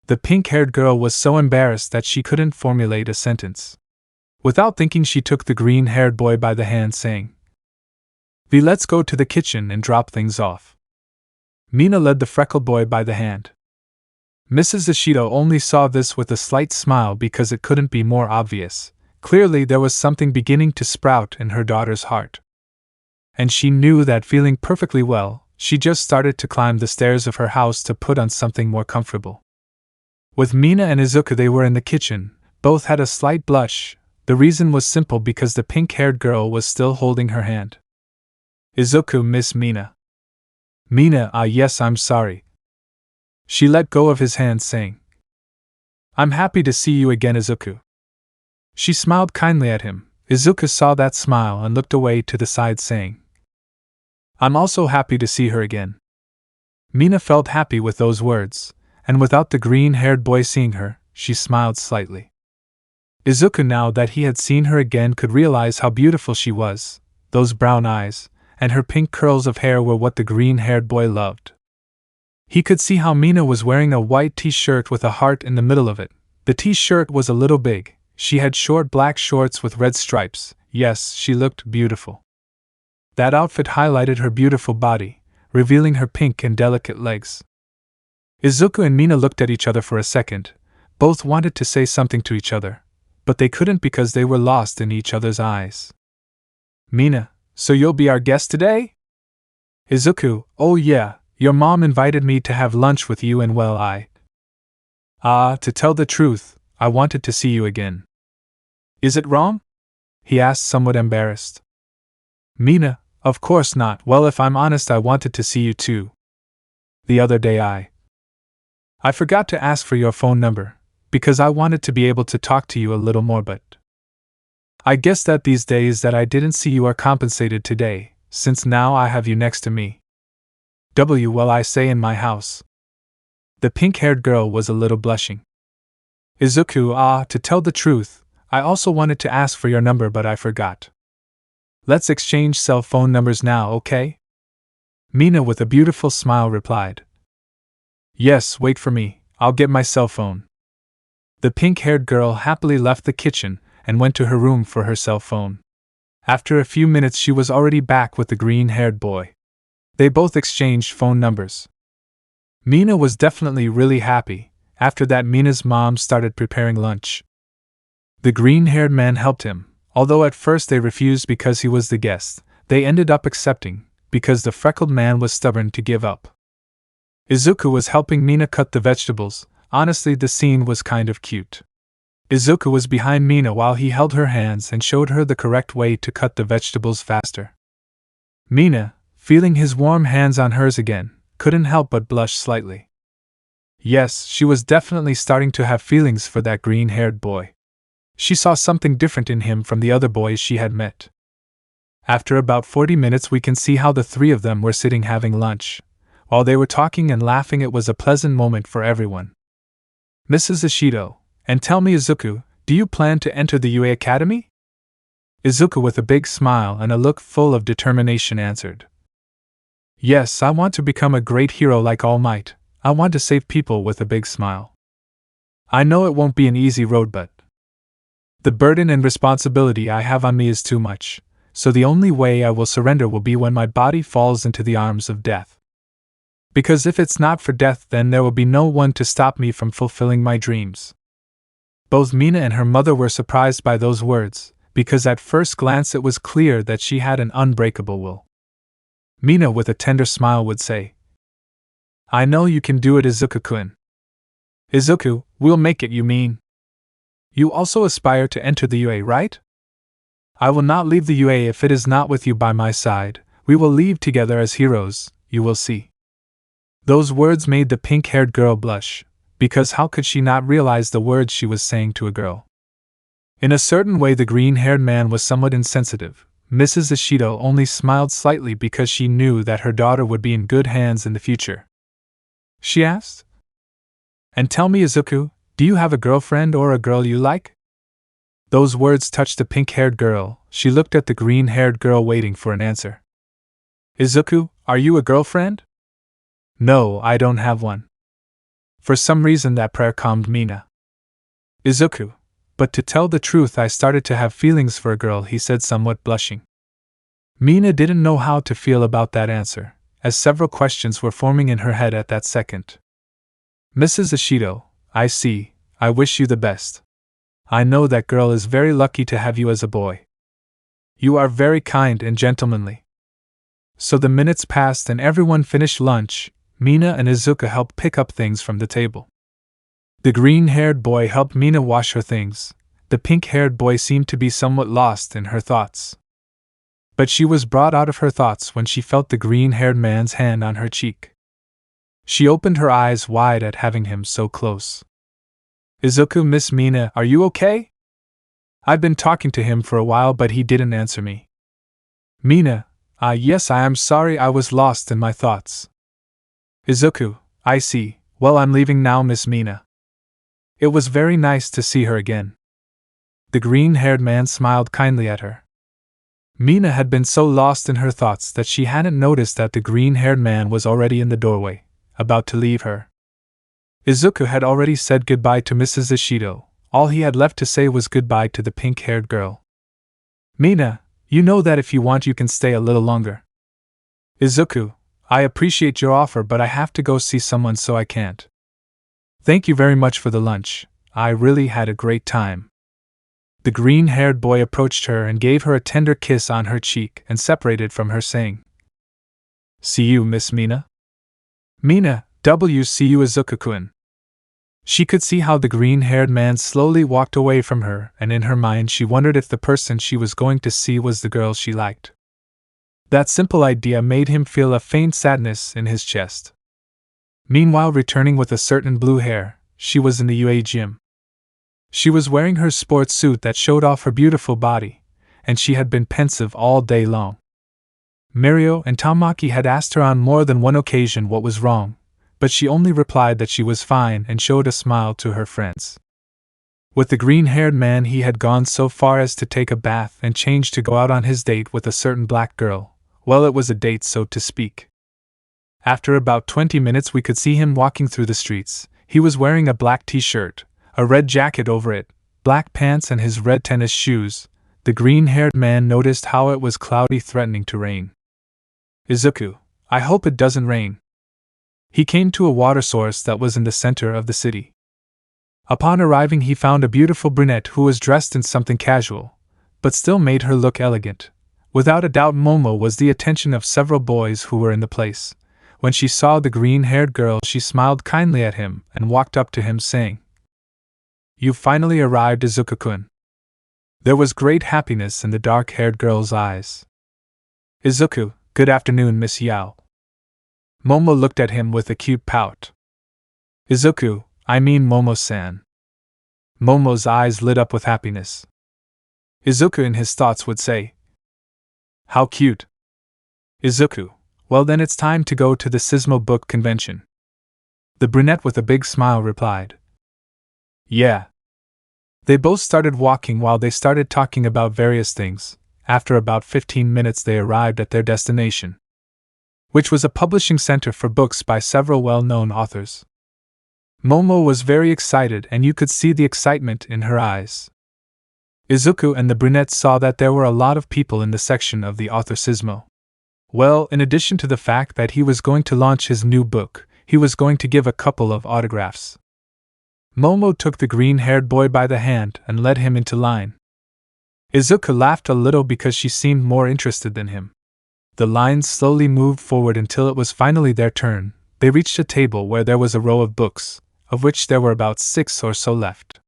The pink-haired girl was so embarrassed that she couldn't formulate a sentence. Without thinking, she took the green-haired boy by the hand, saying, Let's go to the kitchen and drop things off." Mina led the freckled boy by the hand. Mrs. Ashido only saw this with a slight smile because it couldn't be more obvious. Clearly there was something beginning to sprout in her daughter's heart. And she knew that, feeling perfectly well, she just started to climb the stairs of her house to put on something more comfortable. With Mina and Izuku, they were in the kitchen. Both had a slight blush. The reason was simple, because the pink-haired girl was still holding her hand. "Izuku, Miss Mina." "Mina, yes, I'm sorry." She let go of his hand, saying, "I'm happy to see you again, Izuku." She smiled kindly at him. Izuku saw that smile and looked away to the side, saying, "I'm also happy to see her again." Mina felt happy with those words, and without the green-haired boy seeing her, she smiled slightly. Izuku, now that he had seen her again, could realize how beautiful she was. Those brown eyes and her pink curls of hair were what the green-haired boy loved. He could see how Mina was wearing a white t-shirt with a heart in the middle of it. The t-shirt was a little big. She had short black shorts with red stripes. Yes, she looked beautiful. That outfit highlighted her beautiful body, revealing her pink and delicate legs. Izuku and Mina looked at each other for a second. Both wanted to say something to each other, but they couldn't because they were lost in each other's eyes. "Mina, so you'll be our guest today?" Izuku, "Oh yeah, your mom invited me to have lunch with you, and well, to tell the truth, I wanted to see you again." "Is it wrong?" he asked, somewhat embarrassed. "Mina, of course not. Well, if I'm honest, I wanted to see you too. The other day I forgot to ask for your phone number, because I wanted to be able to talk to you a little more, but I guess that these days that I didn't see you are compensated today, since now I have you next to me. Well, I say in my house." The pink-haired girl was a little blushing. "Izuku, to tell the truth, I also wanted to ask for your number, but I forgot. Let's exchange cell phone numbers now, okay?" Mina, with a beautiful smile, replied, "Yes, wait for me, I'll get my cell phone." The pink-haired girl happily left the kitchen and went to her room for her cell phone. After a few minutes, she was already back with the green-haired boy. They both exchanged phone numbers. Mina was definitely really happy. After that, Mina's mom started preparing lunch. The green-haired man helped him, Although at first they refused because he was the guest, they ended up accepting, because the freckled man was stubborn to give up. IZUKU was helping Mina cut the vegetables. Honestly, the scene was kind of cute. IZUKU was behind Mina while he held her hands and showed her the correct way to cut the vegetables faster. Mina, feeling his warm hands on hers again, couldn't help but blush slightly. Yes, she was definitely starting to have feelings for that green-haired boy. She saw something different in him from the other boys she had met. After about 40 minutes we can see how the three of them were sitting having lunch. While they were talking and laughing, it was a pleasant moment for everyone. Mrs. Ashido, and tell me, IZUKU, do you plan to enter the UA Academy? IZUKU, with a big smile and a look full of determination, answered. Yes, I want to become a great hero like All Might. I want to save people, with a big smile. I know it won't be an easy road, but the burden and responsibility I have on me is too much, so the only way I will surrender will be when my body falls into the arms of death. Because if it's not for death, then there will be no one to stop me from fulfilling my dreams. Both Mina and her mother were surprised by those words, because at first glance it was clear that she had an unbreakable will. Mina, with a tender smile, would say, I know you can do it, IZUKU-kun. IZUKU, we'll make it, you mean? You also aspire to enter the UA, right? I will not leave the UA if it is not with you by my side. We will leave together as heroes, you will see. Those words made the pink-haired girl blush, because how could she not realize the words she was saying to a girl? In a certain way, the green-haired man was somewhat insensitive. Mrs. Ashido only smiled slightly because she knew that her daughter would be in good hands in the future. She asked, And tell me, IZUKU, do you have a girlfriend or a girl you like? Those words touched the pink-haired girl. She looked at the green-haired girl, waiting for an answer. IZUKU, are you a girlfriend? No, I don't have one. For some reason that prayer calmed Mina. IZUKU, but to tell the truth, I started to have feelings for a girl, he said, somewhat blushing. Mina didn't know how to feel about that answer, as several questions were forming in her head at that second. Mrs. Ashido, I see. I wish you the best. I know that girl is very lucky to have you as a boy. You are very kind and gentlemanly. So the minutes passed and everyone finished lunch. Mina and IZUKU helped pick up things from the table. The green-haired boy helped Mina wash her things. The pink-haired boy seemed to be somewhat lost in her thoughts. But she was brought out of her thoughts when she felt the green-haired man's hand on her cheek. She opened her eyes wide at having him so close. IZUKU, Miss Mina, are you okay? I've been talking to him for a while, but he didn't answer me. Mina, yes, I am sorry, I was lost in my thoughts. IZUKU, I see. Well, I'm leaving now, Miss Mina. It was very nice to see her again. The green-haired man smiled kindly at her. Mina had been so lost in her thoughts that she hadn't noticed that the green-haired man was already in the doorway, about to leave her. IZUKU had already said goodbye to Mrs. Ashido. All he had left to say was goodbye to the pink-haired girl. Mina, you know that if you want you can stay a little longer. IZUKU, I appreciate your offer, but I have to go see someone, so I can't. Thank you very much for the lunch. I really had a great time. The green-haired boy approached her and gave her a tender kiss on her cheek and separated from her, saying, See you, Miss Mina. Mina, see you, IZUKU-kun. She could see how the green-haired man slowly walked away from her, and in her mind she wondered if the person she was going to see was the girl she liked. That simple idea made him feel a faint sadness in his chest. Meanwhile, returning with a certain blue hair, she was in the UA gym. She was wearing her sports suit that showed off her beautiful body, and she had been pensive all day long. Mirio and Tamaki had asked her on more than one occasion what was wrong, but she only replied that she was fine and showed a smile to her friends. With the green-haired man, he had gone so far as to take a bath and change to go out on his date with a certain black girl. Well, it was a date, so to speak. After about 20 minutes we could see him walking through the streets. He was wearing a black t-shirt, a red jacket over it, black pants and his red tennis shoes. The green-haired man noticed how it was cloudy, threatening to rain. IZUKU, I hope it doesn't rain. He came to a water source that was in the center of the city. Upon arriving, he found a beautiful brunette who was dressed in something casual. but still made her look elegant. Without a doubt, Momo was the attention of several boys who were in the place. When she saw the green-haired girl, she smiled kindly at him and walked up to him saying, "You finally arrived, Izuku-kun." There was great happiness in the dark-haired girl's eyes. "Izuku, good afternoon, Miss Yao." Momo looked at him with a cute pout. "Izuku, I mean Momo-san." Momo's eyes lit up with happiness. Izuku in his thoughts would say, "How cute." "Izuku, well then it's time to go to the Sismo book convention." The brunette with a big smile replied, "Yeah." They both started walking while they started talking about various things. After about 15 minutes they arrived at their destination, which was a publishing center for books by several well-known authors. Momo was very excited and you could see the excitement in her eyes. Izuku and the brunette saw that there were a lot of people in the section of the author Sismo. Well, in addition to the fact that he was going to launch his new book, he was going to give a couple of autographs. Momo took the green-haired boy by the hand and led him into line. Izuku laughed a little because she seemed more interested than him. The line slowly moved forward until it was finally their turn. They reached a table where there was a row of books, of which there were about 6 or so left.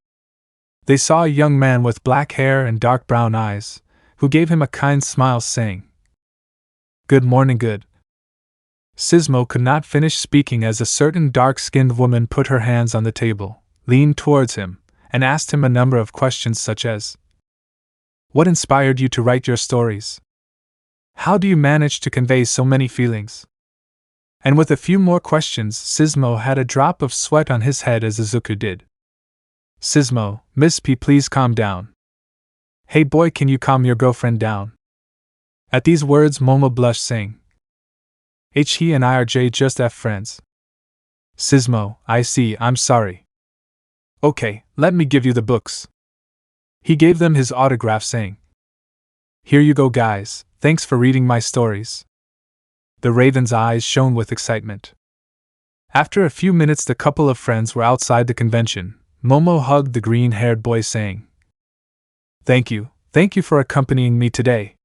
They saw a young man with black hair and dark brown eyes, who gave him a kind smile saying, "Good morning, good." Sismo could not finish speaking as a certain dark-skinned woman put her hands on the table, leaned towards him, and asked him a number of questions such as, "What inspired you to write your stories? How do you manage to convey so many feelings?" And with a few more questions, Sismo had a drop of sweat on his head as Izuku did. "Sismo, Miss P, please calm down." "Hey boy, can you calm your girlfriend down?" At these words Momo blushed saying, "He and I are just friends." "Sismo, I see, I'm sorry." "Okay, let me give you the books." He gave them his autograph saying, "Here you go guys, thanks for reading my stories." The raven's eyes shone with excitement. After a few minutes the couple of friends were outside the convention. Momo hugged the green-haired boy saying, thank you for accompanying me today.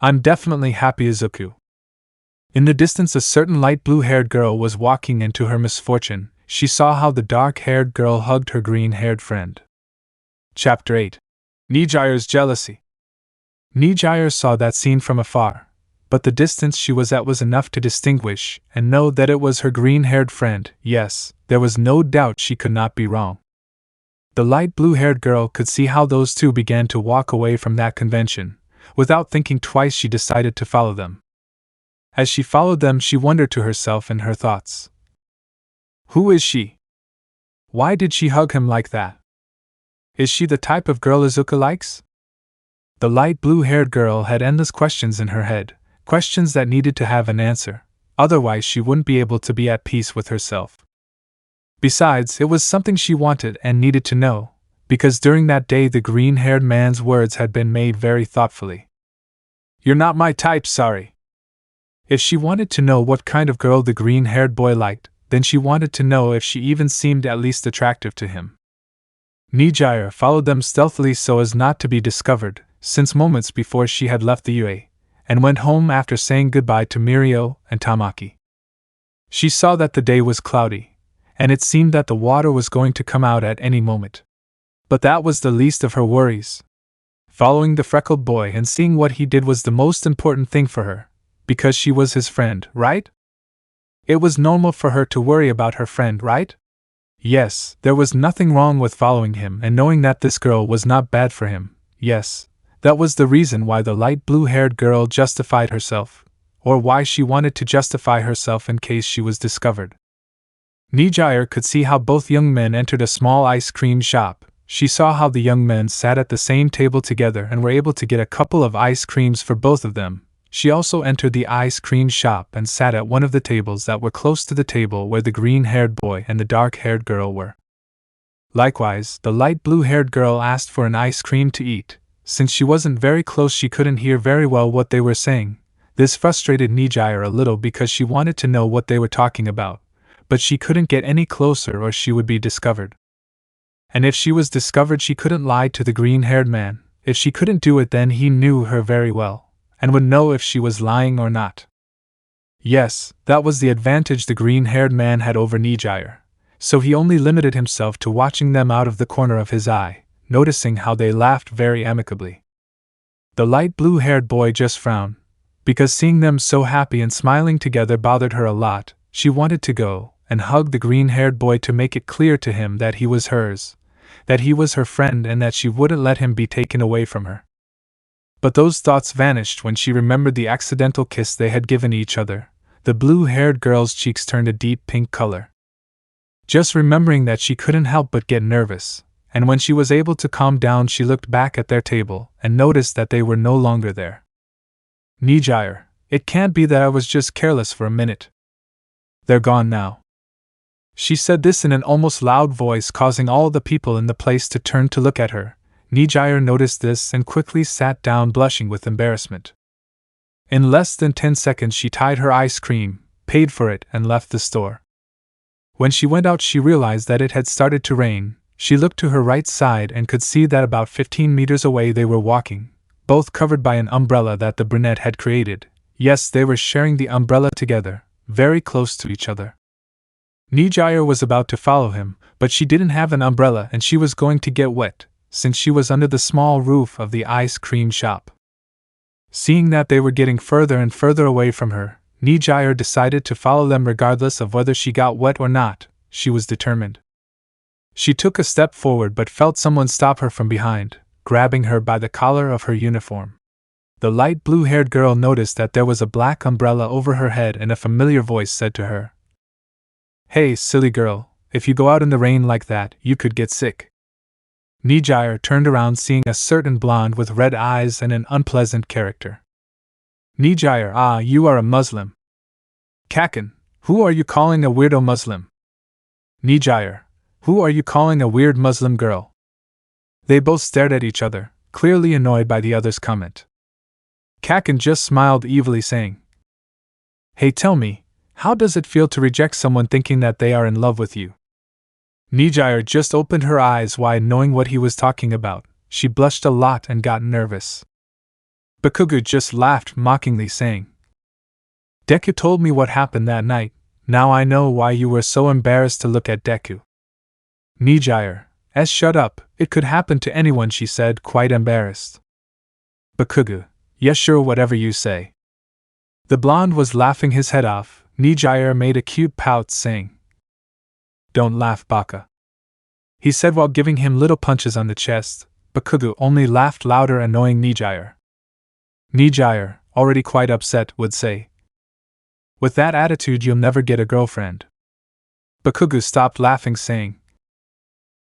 I'm definitely happy, Izuku." In the distance a certain light blue-haired girl was walking, and to her misfortune, she saw how the dark-haired girl hugged her green-haired friend. Chapter 8. Nijire's Jealousy. Nijire saw that scene from afar, but the distance she was at was enough to distinguish and know that it was her green-haired friend. Yes, there was no doubt she could not be wrong. The light blue-haired girl could see how those two began to walk away from that convention. Without thinking twice she decided to follow them. As she followed them she wondered to herself in her thoughts, who is she? Why did she hug him like that? Is she the type of girl Izuku likes? The light blue-haired girl had endless questions in her head, questions that needed to have an answer, otherwise she wouldn't be able to be at peace with herself. Besides, it was something she wanted and needed to know, because during that day the green-haired man's words had been made very thoughtfully. "You're not my type, sorry." If she wanted to know what kind of girl the green-haired boy liked, then she wanted to know if she even seemed at least attractive to him. Nijire followed them stealthily so as not to be discovered, since moments before she had left the UA, and went home after saying goodbye to Mirio and Tamaki. She saw that the day was cloudy, and it seemed that the water was going to come out at any moment. But that was the least of her worries. Following the freckled boy and seeing what he did was the most important thing for her, because she was his friend, right? It was normal for her to worry about her friend, right? Yes, there was nothing wrong with following him and knowing that this girl was not bad for him. Yes, that was the reason why the light blue-haired girl justified herself, or why she wanted to justify herself in case she was discovered. Nijire could see how both young men entered a small ice cream shop. She saw how the young men sat at the same table together and were able to get a couple of ice creams for both of them. She also entered the ice cream shop and sat at one of the tables that were close to the table where the green-haired boy and the dark-haired girl were. Likewise, the light blue-haired girl asked for an ice cream to eat. Since she wasn't very close she couldn't hear very well what they were saying. This frustrated Nijire a little because she wanted to know what they were talking about, but she couldn't get any closer or she would be discovered. And if she was discovered she couldn't lie to the green-haired man. If she couldn't do it, then he knew her very well, and would know if she was lying or not. Yes, that was the advantage the green-haired man had over Nijire, so he only limited himself to watching them out of the corner of his eye, noticing how they laughed very amicably. The light blue-haired boy just frowned, because seeing them so happy and smiling together bothered her a lot. She wanted to go and hug the green-haired boy to make it clear to him that he was hers, that he was her friend, and that she wouldn't let him be taken away from her. But those thoughts vanished when she remembered the accidental kiss they had given each other. The blue-haired girl's cheeks turned a deep pink color. Just remembering that, she couldn't help but get nervous, and when she was able to calm down, she looked back at their table and noticed that they were no longer there. Nijire, it can't be that I was just careless for a minute. They're gone now. She said this in an almost loud voice, causing all the people in the place to turn to look at her. Nijire noticed this and quickly sat down, blushing with embarrassment. In less than 10 seconds she tied her ice cream, paid for it, and left the store. When she went out, she realized that it had started to rain. She looked to her right side and could see that about 15 meters away they were walking, both covered by an umbrella that the brunette had created. Yes, they were sharing the umbrella together, very close to each other. Nijire was about to follow him, but she didn't have an umbrella and she was going to get wet, since she was under the small roof of the ice cream shop. Seeing that they were getting further and further away from her, Nijire decided to follow them regardless of whether she got wet or not. She was determined. She took a step forward but felt someone stop her from behind, grabbing her by the collar of her uniform. The light blue-haired girl noticed that there was a black umbrella over her head, and a familiar voice said to her, "Hey, silly girl, if you go out in the rain like that, you could get sick." Nijire turned around, seeing a certain blonde with red eyes and an unpleasant character. "Nijire, ah, you are a Muslim." "Kakan, who are you calling a weirdo Muslim?" "Nijire, who are you calling a weird Muslim girl?" They both stared at each other, clearly annoyed by the other's comment. Kakan just smiled evilly, saying, "Hey, tell me, how does it feel to reject someone thinking that they are in love with you?" Nijire just opened her eyes wide, knowing what he was talking about. She blushed a lot and got nervous. Bakugo just laughed mockingly, saying, "Deku told me what happened that night. Now I know why you were so embarrassed to look at Deku." Nijire, shut up, it could happen to anyone, she said, quite embarrassed. Bakugo, yes, sure, whatever you say. The blonde was laughing his head off. Nijire made a cute pout, saying, "Don't laugh, Baka," he said while giving him little punches on the chest. Bakugo only laughed louder, annoying Nijire. Nijire, already quite upset, would say, "With that attitude you'll never get a girlfriend." Bakugo stopped laughing, saying,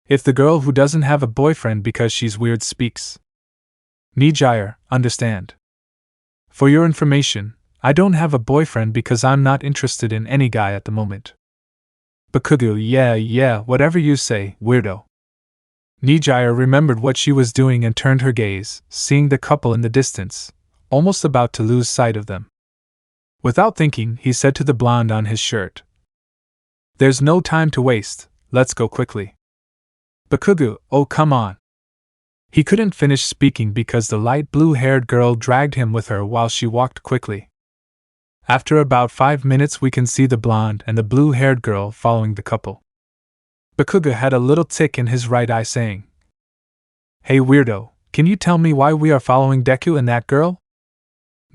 "If the girl who doesn't have a boyfriend because she's weird speaks." Nijire, understand. For your information, I don't have a boyfriend because I'm not interested in any guy at the moment. Bakugo, yeah, whatever you say, weirdo. Nijire remembered what she was doing and turned her gaze, seeing the couple in the distance, almost about to lose sight of them. Without thinking, he said to the blonde on his shirt, "There's no time to waste, let's go quickly." Bakugo, oh come on. He couldn't finish speaking because the light blue-haired girl dragged him with her while she walked quickly. After about 5 minutes we can see the blonde and the blue-haired girl following the couple. Bakugo had a little tick in his right eye, saying, "Hey weirdo, can you tell me why we are following Deku and that girl?"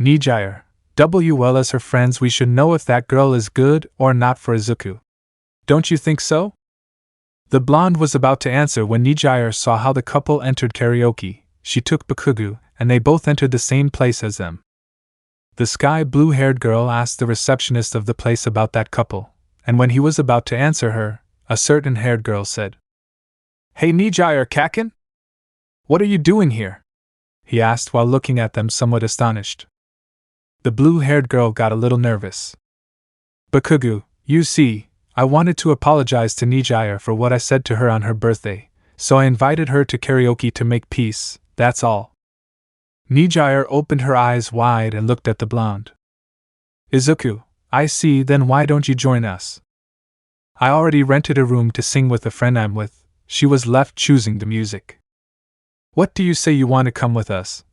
Nijire, well, as her friends we should know if that girl is good or not for IZUKU. Don't you think so? The blonde was about to answer when Nijire saw how the couple entered karaoke. She took Bakugo, and they both entered the same place as them. The sky blue-haired girl asked the receptionist of the place about that couple, and when he was about to answer her, a certain haired girl said, "Hey Nijire, Kakan? What are you doing here?" he asked while looking at them somewhat astonished. The blue-haired girl got a little nervous. "Bakugo, you see, I wanted to apologize to Nijire for what I said to her on her birthday, so I invited her to karaoke to make peace, that's all." Nijire opened her eyes wide and looked at the blonde. "IZUKU, I see, then why don't you join us?" "I already rented a room to sing with a friend I'm with," she was left choosing the music. What do you say you want to come with us?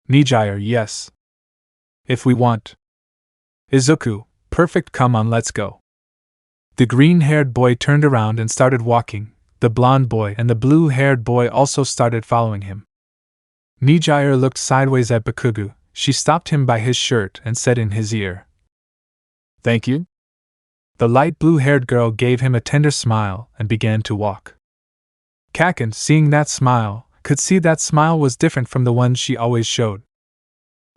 Nijire, yes. If we want. Izuku, perfect, come on, let's go. The green-haired boy turned around and started walking. The blonde boy and the blue-haired boy also started following him. Nijire looked sideways at Bakugo. She stopped him by his shirt and said in his ear, "Thank you." The light blue-haired girl gave him a tender smile and began to walk. Kaken, seeing that smile, could see that smile was different from the one she always showed.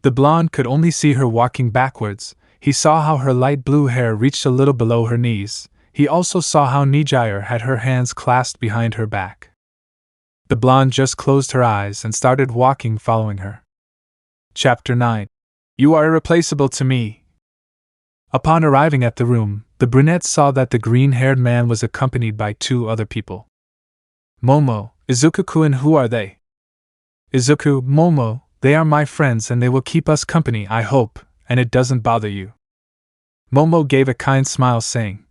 The blonde could only see her walking backwards. He saw how her light blue hair reached a little below her knees. He also saw how Nijire had her hands clasped behind her back. The blonde just closed her eyes and started walking following her. Chapter 9. You are irreplaceable to me. Upon arriving at the room, the brunette saw that the green-haired man was accompanied by 2 other people. Momo, Izuku, and who are they? Izuku, Momo, they are my friends and they will keep us company, I hope, and it doesn't bother you. Momo gave a kind smile saying,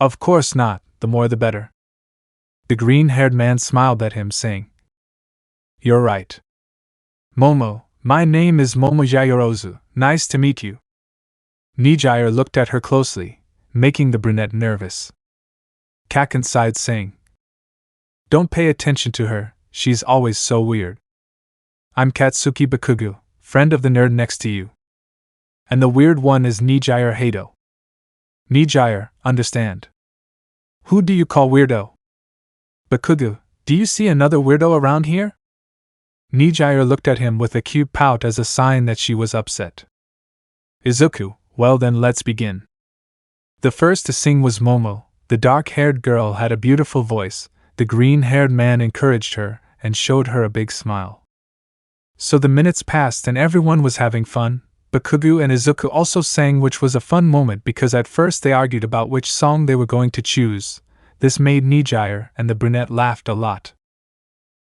Of course not, the more the better. The green-haired man smiled at him saying, You're right. Momo, my name is Momo Yayorozu, nice to meet you. Nijire looked at her closely, making the brunette nervous. Kaken sighed saying, Don't pay attention to her, she's always so weird. I'm Katsuki Bakugo, friend of the nerd next to you. And the weird one is Nijire Hado. Nijire, understand. Who do you call weirdo? Bakugo, do you see another weirdo around here? Nijire looked at him with a cute pout as a sign that she was upset. Izuku, well then let's begin. The first to sing was Momo. The dark-haired girl had a beautiful voice. The green-haired man encouraged her and showed her a big smile. So the minutes passed and everyone was having fun. Bakugo and Izuku also sang, which was a fun moment because at first they argued about which song they were going to choose. This made Nijire and the brunette laughed a lot.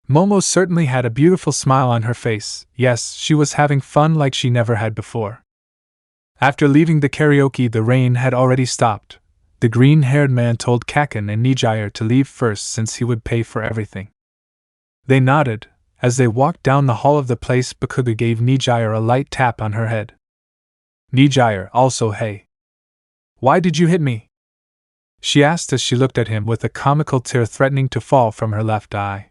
Momo certainly had a beautiful smile on her face. Yes, she was having fun like she never had before. After leaving the karaoke, the rain had already stopped. The green-haired man told Kaken and Nijire to leave first since he would pay for everything. They nodded. As they walked down the hall of the place, Bakugo gave Nijire a light tap on her head. Nijire, also, hey. Why did you hit me? She asked as she looked at him with a comical tear threatening to fall from her left eye.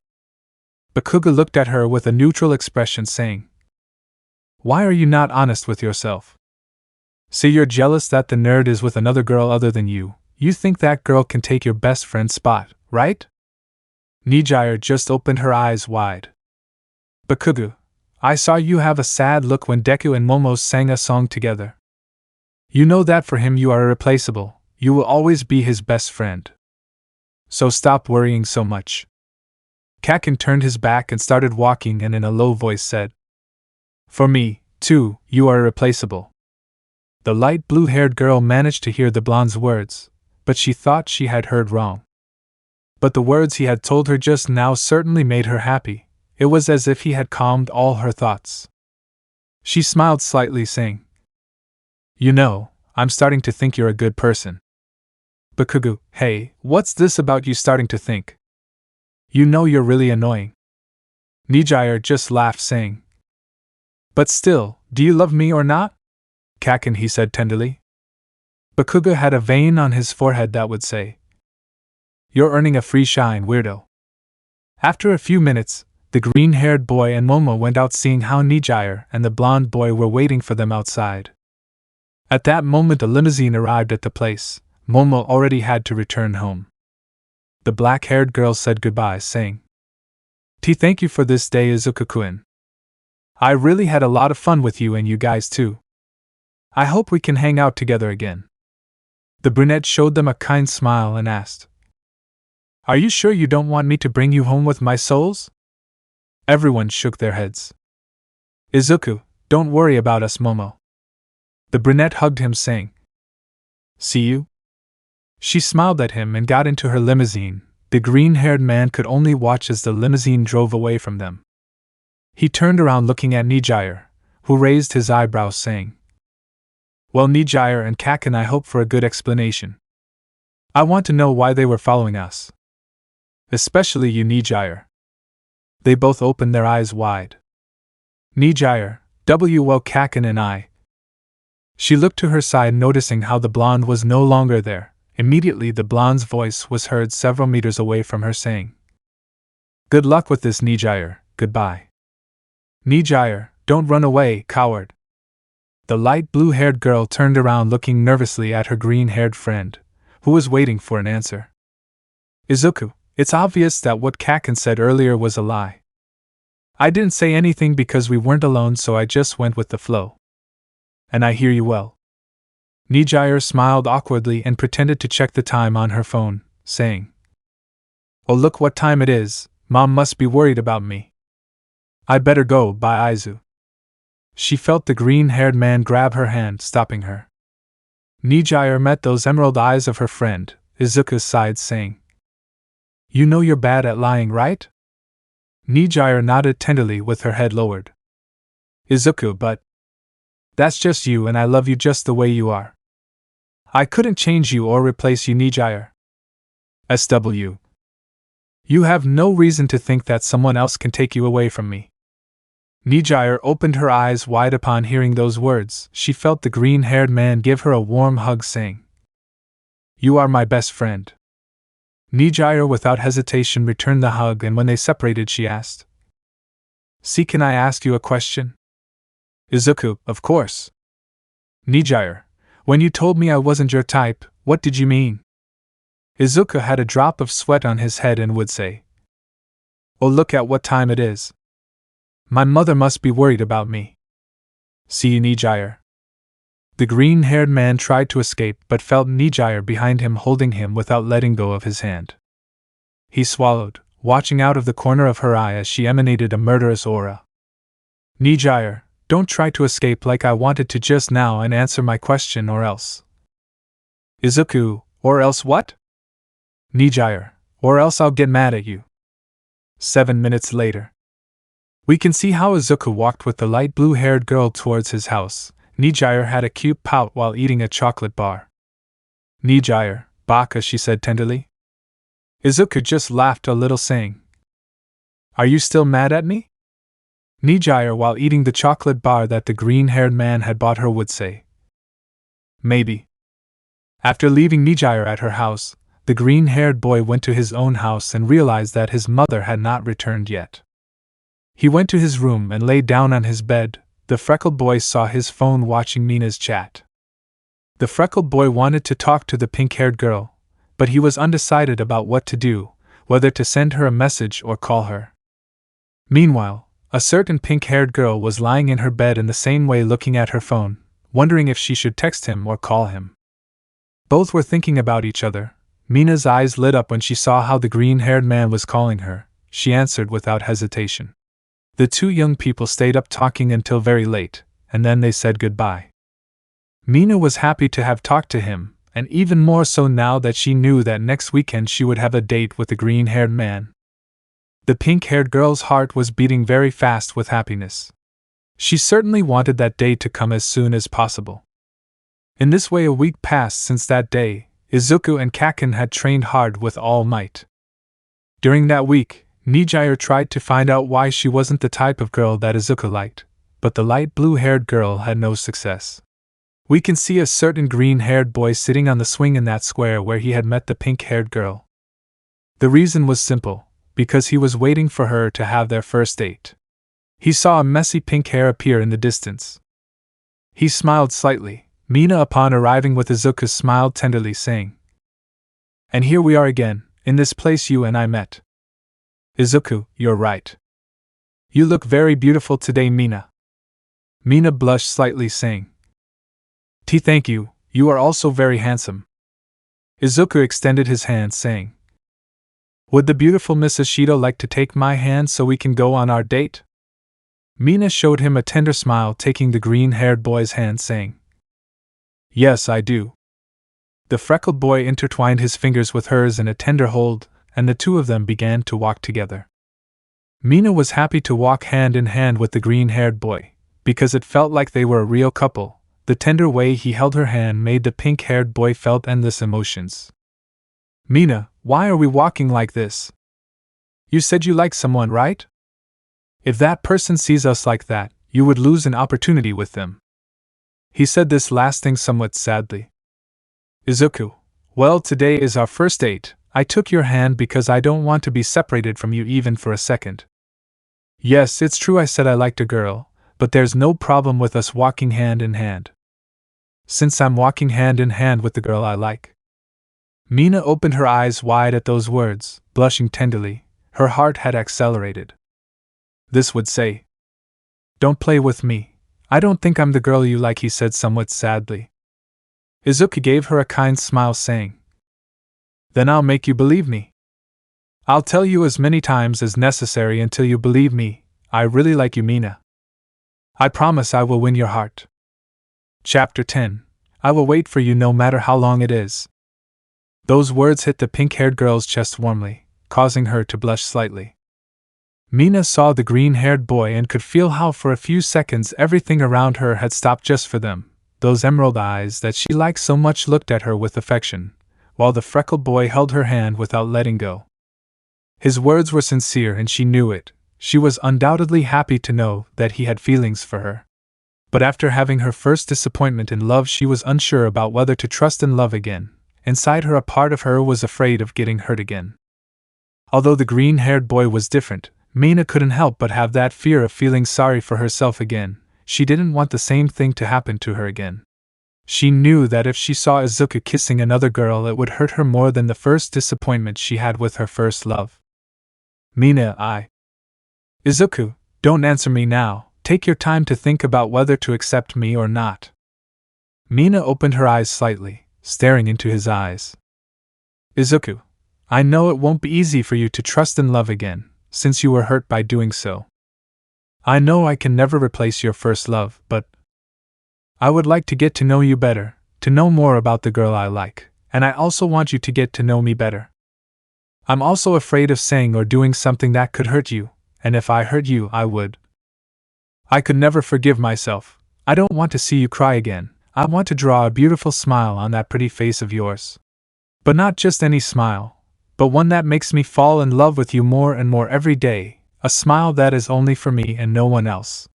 Bakugo looked at her with a neutral expression saying, Why are you not honest with yourself? Say you're jealous that the nerd is with another girl other than you. You think that girl can take your best friend's spot, right? Nijire just opened her eyes wide. Bakugo, I saw you have a sad look when Deku and Momo sang a song together. You know that for him you are irreplaceable, you will always be his best friend. So stop worrying so much. Kaken turned his back and started walking and in a low voice said, For me, too, you are irreplaceable. The light blue-haired girl managed to hear the blonde's words, but she thought she had heard wrong. But the words he had told her just now certainly made her happy. It was as if he had calmed all her thoughts. She smiled slightly, saying, You know, I'm starting to think you're a good person. Bakugo, hey, what's this about you starting to think? You know you're really annoying. Nijire just laughed, saying, But still, do you love me or not? Kaken, he said tenderly. Bakugo had a vein on his forehead that would say, You're earning a free shine, weirdo. After a few minutes, the green-haired boy and Momo went out, seeing how Nijire and the blonde boy were waiting for them outside. At that moment a limousine arrived at the place. Momo already had to return home. The black-haired girl said goodbye, saying, Thank you for this day, Izuku-kun. I really had a lot of fun with you and you guys too. I hope we can hang out together again. The brunette showed them a kind smile and asked, Are you sure you don't want me to bring you home with my souls? Everyone shook their heads. Izuku, don't worry about us, Momo. The brunette hugged him, saying, See you? She smiled at him and got into her limousine. The green-haired man could only watch as the limousine drove away from them. He turned around looking at Nijire, who raised his eyebrows, saying, Well, Nijire and Kaken, I hope for a good explanation. I want to know why they were following us. Especially you, Nijire. They both opened their eyes wide. Nijire, well Kaken and I. She looked to her side, noticing how the blonde was no longer there. Immediately the blonde's voice was heard several meters away from her saying, "Good luck with this, Nijire, goodbye." "Nijire, don't run away, coward." The light blue-haired girl turned around looking nervously at her green-haired friend, who was waiting for an answer. "Izuku, it's obvious that what Kaken said earlier was a lie. I didn't say anything because we weren't alone, so I just went with the flow. And I hear you well." Nijire smiled awkwardly and pretended to check the time on her phone, saying, "Oh, look what time it is, Mom must be worried about me. I'd better go, bye Izu." She felt the green-haired man grab her hand, stopping her. Nijire met those emerald eyes of her friend, Izuku's side, saying, "You know you're bad at lying, right?" Nijire nodded tenderly with her head lowered. "Izuku, but that's just you, and I love you just the way you are. I couldn't change you or replace you, Nijire. SW. You have no reason to think that someone else can take you away from me." Nijire opened her eyes wide upon hearing those words. She felt the green-haired man give her a warm hug, saying, "You are my best friend." Nijire without hesitation returned the hug, and when they separated she asked, "See, can I ask you a question?" "Izuku, of course." "Nijire, when you told me I wasn't your type, what did you mean?" Izuku had a drop of sweat on his head and would say, "Oh, look at what time it is. My mother must be worried about me. See you, Nijire." The green-haired man tried to escape but felt Nijire behind him holding him without letting go of his hand. He swallowed, watching out of the corner of her eye as she emanated a murderous aura. "Nijire, don't try to escape like I wanted to just now and answer my question or else." "Izuku, or else what?" "Nijire, or else I'll get mad at you." 7 minutes later. We can see how Izuku walked with the light blue-haired girl towards his house. Nijire had a cute pout while eating a chocolate bar. "Nijire, baka," she said tenderly. Izuku just laughed a little, saying, "Are you still mad at me?" Nijire, while eating the chocolate bar that the green-haired man had bought her, would say, "Maybe." After leaving Nijire at her house, the green-haired boy went to his own house and realized that his mother had not returned yet. He went to his room and lay down on his bed. The freckled boy saw his phone watching Mina's chat. The freckled boy wanted to talk to the pink-haired girl, but he was undecided about what to do, whether to send her a message or call her. Meanwhile, a certain pink-haired girl was lying in her bed in the same way, looking at her phone, wondering if she should text him or call him. Both were thinking about each other. Mina's eyes lit up when she saw how the green-haired man was calling her. She answered without hesitation. The two young people stayed up talking until very late, and then they said goodbye. Mina was happy to have talked to him, and even more so now that she knew that next weekend she would have a date with the green-haired man. The pink-haired girl's heart was beating very fast with happiness. She certainly wanted that day to come as soon as possible. In this way a week passed since that day. Izuku and Kaken had trained hard with all might. During that week, Nijire tried to find out why she wasn't the type of girl that Izuku liked, but the light blue-haired girl had no success. We can see a certain green-haired boy sitting on the swing in that square where he had met the pink-haired girl. The reason was simple, because he was waiting for her to have their first date. He saw a messy pink hair appear in the distance. He smiled slightly. Mina, upon arriving with Izuku, smiled tenderly, saying, "And here we are again, in this place you and I met. Izuku, you're right. You look very beautiful today, Mina." Mina blushed slightly, saying, Thank you, you are also very handsome." Izuku extended his hand, saying, "Would the beautiful Miss Ashido like to take my hand so we can go on our date?" Mina showed him a tender smile, taking the green-haired boy's hand, saying, "Yes, I do." The freckled boy intertwined his fingers with hers in a tender hold, and the two of them began to walk together. Mina was happy to walk hand in hand with the green-haired boy, because it felt like they were a real couple. The tender way he held her hand made the pink-haired boy felt endless emotions. "Mina, why are we walking like this? You said you like someone, right?" If that person sees us like that, you would lose an opportunity with them. He said this last thing somewhat sadly. Izuku, well, today is our first date. I took your hand because I don't want to be separated from you even for a second. Yes, it's true I said I liked a girl, but there's no problem with us walking hand in hand. Since I'm walking hand in hand with the girl I like. Mina opened her eyes wide at those words, blushing tenderly. Her heart had accelerated. This would say, "Don't play with me. I don't think I'm the girl you like," he said somewhat sadly. Izuku gave her a kind smile, saying, "Then I'll make you believe me. I'll tell you as many times as necessary until you believe me. I really like you, Mina. I promise I will win your heart." Chapter 10. I will wait for you no matter how long it is. Those words hit the pink-haired girl's chest warmly, causing her to blush slightly. Mina saw the green-haired boy and could feel how for a few seconds everything around her had stopped just for them. Those emerald eyes that she liked so much looked at her with affection, while the freckled boy held her hand without letting go. His words were sincere and she knew it. She was undoubtedly happy to know that he had feelings for her. But after having her first disappointment in love, she was unsure about whether to trust in love again. Inside her, a part of her was afraid of getting hurt again. Although the green-haired boy was different, Mina couldn't help but have that fear of feeling sorry for herself again. She didn't want the same thing to happen to her again. She knew that if she saw Izuku kissing another girl, it would hurt her more than the first disappointment she had with her first love. Mina, Izuku, don't answer me now. Take your time to think about whether to accept me or not. Mina opened her eyes slightly, staring into his eyes. Izuku, I know it won't be easy for you to trust in love again, since you were hurt by doing so. I know I can never replace your first love, but I would like to get to know you better, to know more about the girl I like, and I also want you to get to know me better. I'm also afraid of saying or doing something that could hurt you, and if I hurt you, I could never forgive myself. I don't want to see you cry again. I want to draw a beautiful smile on that pretty face of yours. But not just any smile, but one that makes me fall in love with you more and more every day, a smile that is only for me and no one else.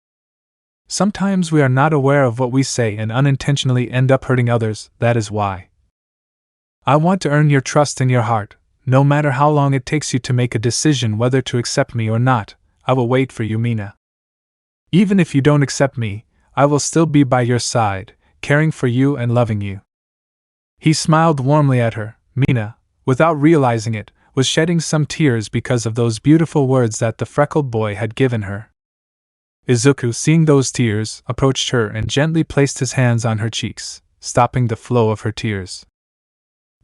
Sometimes we are not aware of what we say and unintentionally end up hurting others. That is why I want to earn your trust in your heart, no matter how long it takes you to make a decision whether to accept me or not. I will wait for you, Mina. Even if you don't accept me, I will still be by your side, caring for you and loving you. He smiled warmly at her. Mina, without realizing it, was shedding some tears because of those beautiful words that the freckled boy had given her. Izuku, seeing those tears, approached her and gently placed his hands on her cheeks, stopping the flow of her tears.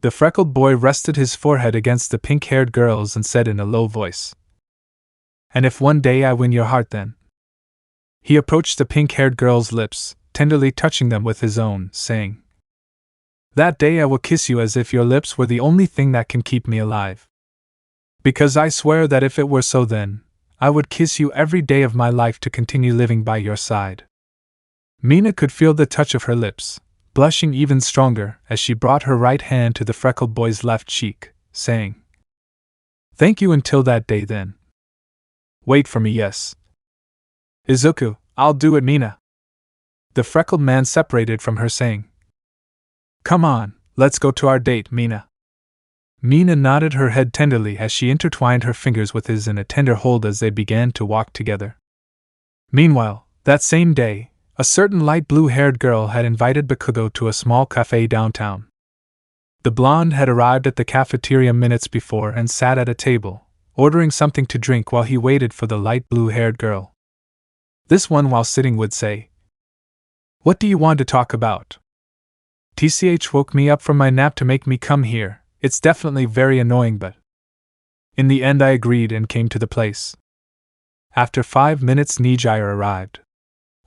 The freckled boy rested his forehead against the pink-haired girl's and said in a low voice, "And if one day I win your heart, then?" He approached the pink-haired girl's lips, tenderly touching them with his own, saying, "That day I will kiss you as if your lips were the only thing that can keep me alive. Because I swear that if it were so, then I would kiss you every day of my life to continue living by your side." Mina could feel the touch of her lips, blushing even stronger as she brought her right hand to the freckled boy's left cheek, saying, "Thank you until that day, then. Wait for me, yes." "Izuku, I'll do it, Mina." The freckled man separated from her, saying, "Come on, let's go to our date, Mina." Mina nodded her head tenderly as she intertwined her fingers with his in a tender hold as they began to walk together. Meanwhile, that same day, a certain light blue-haired girl had invited Bakugo to a small cafe downtown. The blonde had arrived at the cafeteria minutes before and sat at a table, ordering something to drink while he waited for the light blue-haired girl. This one, while sitting, would say, "What do you want to talk about? TCH woke me up from my nap to make me come here. It's definitely very annoying, but..." In the end I agreed and came to the place. After 5 minutes Nijire arrived.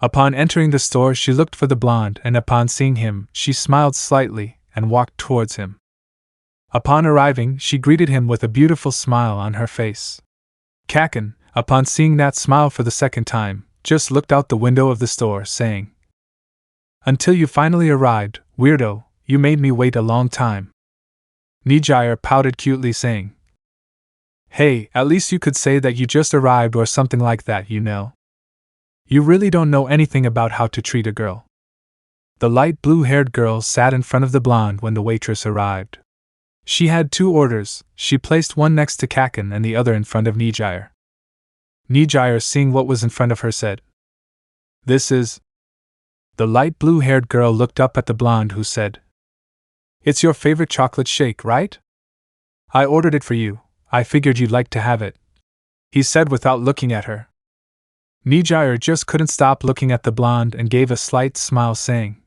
Upon entering the store she looked for the blonde, and upon seeing him she smiled slightly and walked towards him. Upon arriving she greeted him with a beautiful smile on her face. Kaken, upon seeing that smile for the second time, just looked out the window of the store, saying, "Until you finally arrived, weirdo, you made me wait a long time." Nijire pouted cutely, saying, Hey, at least you could say that you just arrived or something like that, you know. You really don't know anything about how to treat a girl. The light blue-haired girl sat in front of the blonde when the waitress arrived. She had 2 orders. She placed one next to Kaken and the other in front of Nijire. Nijire, seeing what was in front of her, said, "This is..." The light blue-haired girl looked up at the blonde, who said, "It's your favorite chocolate shake, right? I ordered it for you. I figured you'd like to have it," he said without looking at her. Nijire just couldn't stop looking at the blonde and gave a slight smile, saying,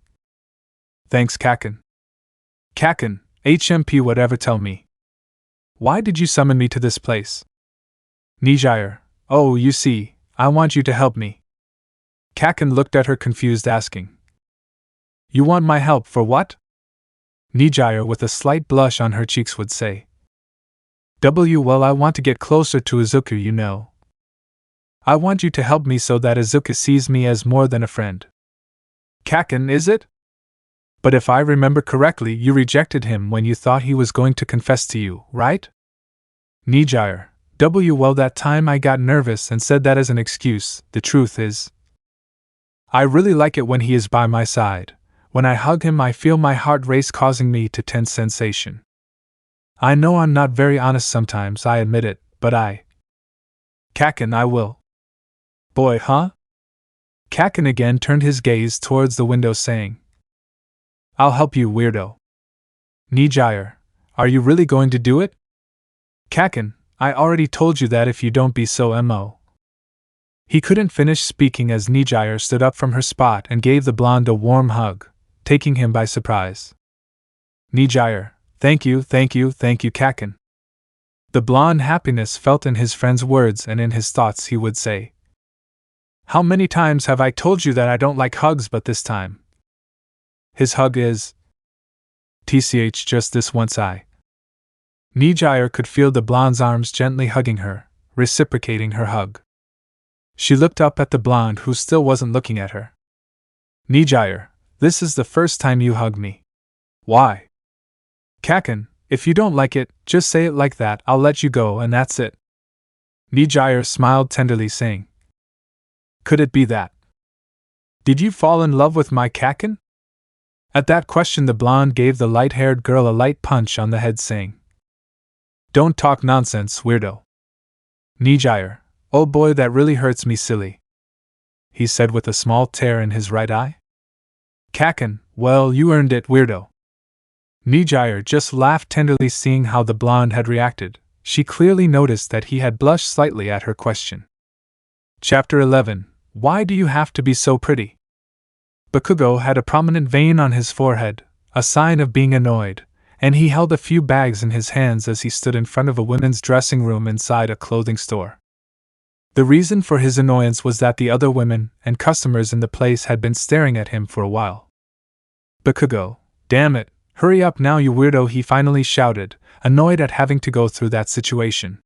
"Thanks, Kaken." "Kaken, HMP whatever, tell me. Why did you summon me to this place?" Nijire, "Oh, you see, I want you to help me." Kaken looked at her confused, asking, "You want my help for what?" Nijire, with a slight blush on her cheeks, would say, "Well, I want to get closer to IZUKU, you know. I want you to help me so that IZUKU sees me as more than a friend." "Kaken, is it? But if I remember correctly, you rejected him when you thought he was going to confess to you, right?" Nijire, "Well, that time I got nervous and said that as an excuse. The truth is, I really like it when he is by my side. When I hug him, I feel my heart race, causing me to tense sensation. I know I'm not very honest sometimes, I admit it, but Kaken, I will." "Boy, huh?" Kaken again turned his gaze towards the window, saying, "I'll help you, weirdo." Nijire, "Are you really going to do it?" "Kaken, I already told you that if you don't be so mo." He couldn't finish speaking as Nijire stood up from her spot and gave the blonde a warm hug, taking him by surprise. Nijire, thank you, Kaken." The blonde happiness felt in his friend's words, and in his thoughts he would say, "How many times have I told you that I don't like hugs, but this time his hug is tch just this once." Nijire could feel the blonde's arms gently hugging her, reciprocating her hug. She looked up at the blonde, who still wasn't looking at her. "Nijire, this is the first time you hug me. Why?" "Kaken, if you don't like it, just say it like that, I'll let you go and that's it." Nijire smiled tenderly, saying, "Could it be that? Did you fall in love with my Kaken?" At that question, the blonde gave the light-haired girl a light punch on the head, saying, "Don't talk nonsense, weirdo." Nijire, "Oh boy, that really hurts me, silly," he said with a small tear in his right eye. Kaken, "Well, you earned it, weirdo." Nijire just laughed tenderly, seeing how the blonde had reacted. She clearly noticed that he had blushed slightly at her question. Chapter 11. Why do you have to be so pretty? Bakugo had a prominent vein on his forehead, a sign of being annoyed, and he held a few bags in his hands as he stood in front of a women's dressing room inside a clothing store. The reason for his annoyance was that the other women and customers in the place had been staring at him for a while. "Bakugo, damn it, hurry up now, you weirdo," he finally shouted, annoyed at having to go through that situation.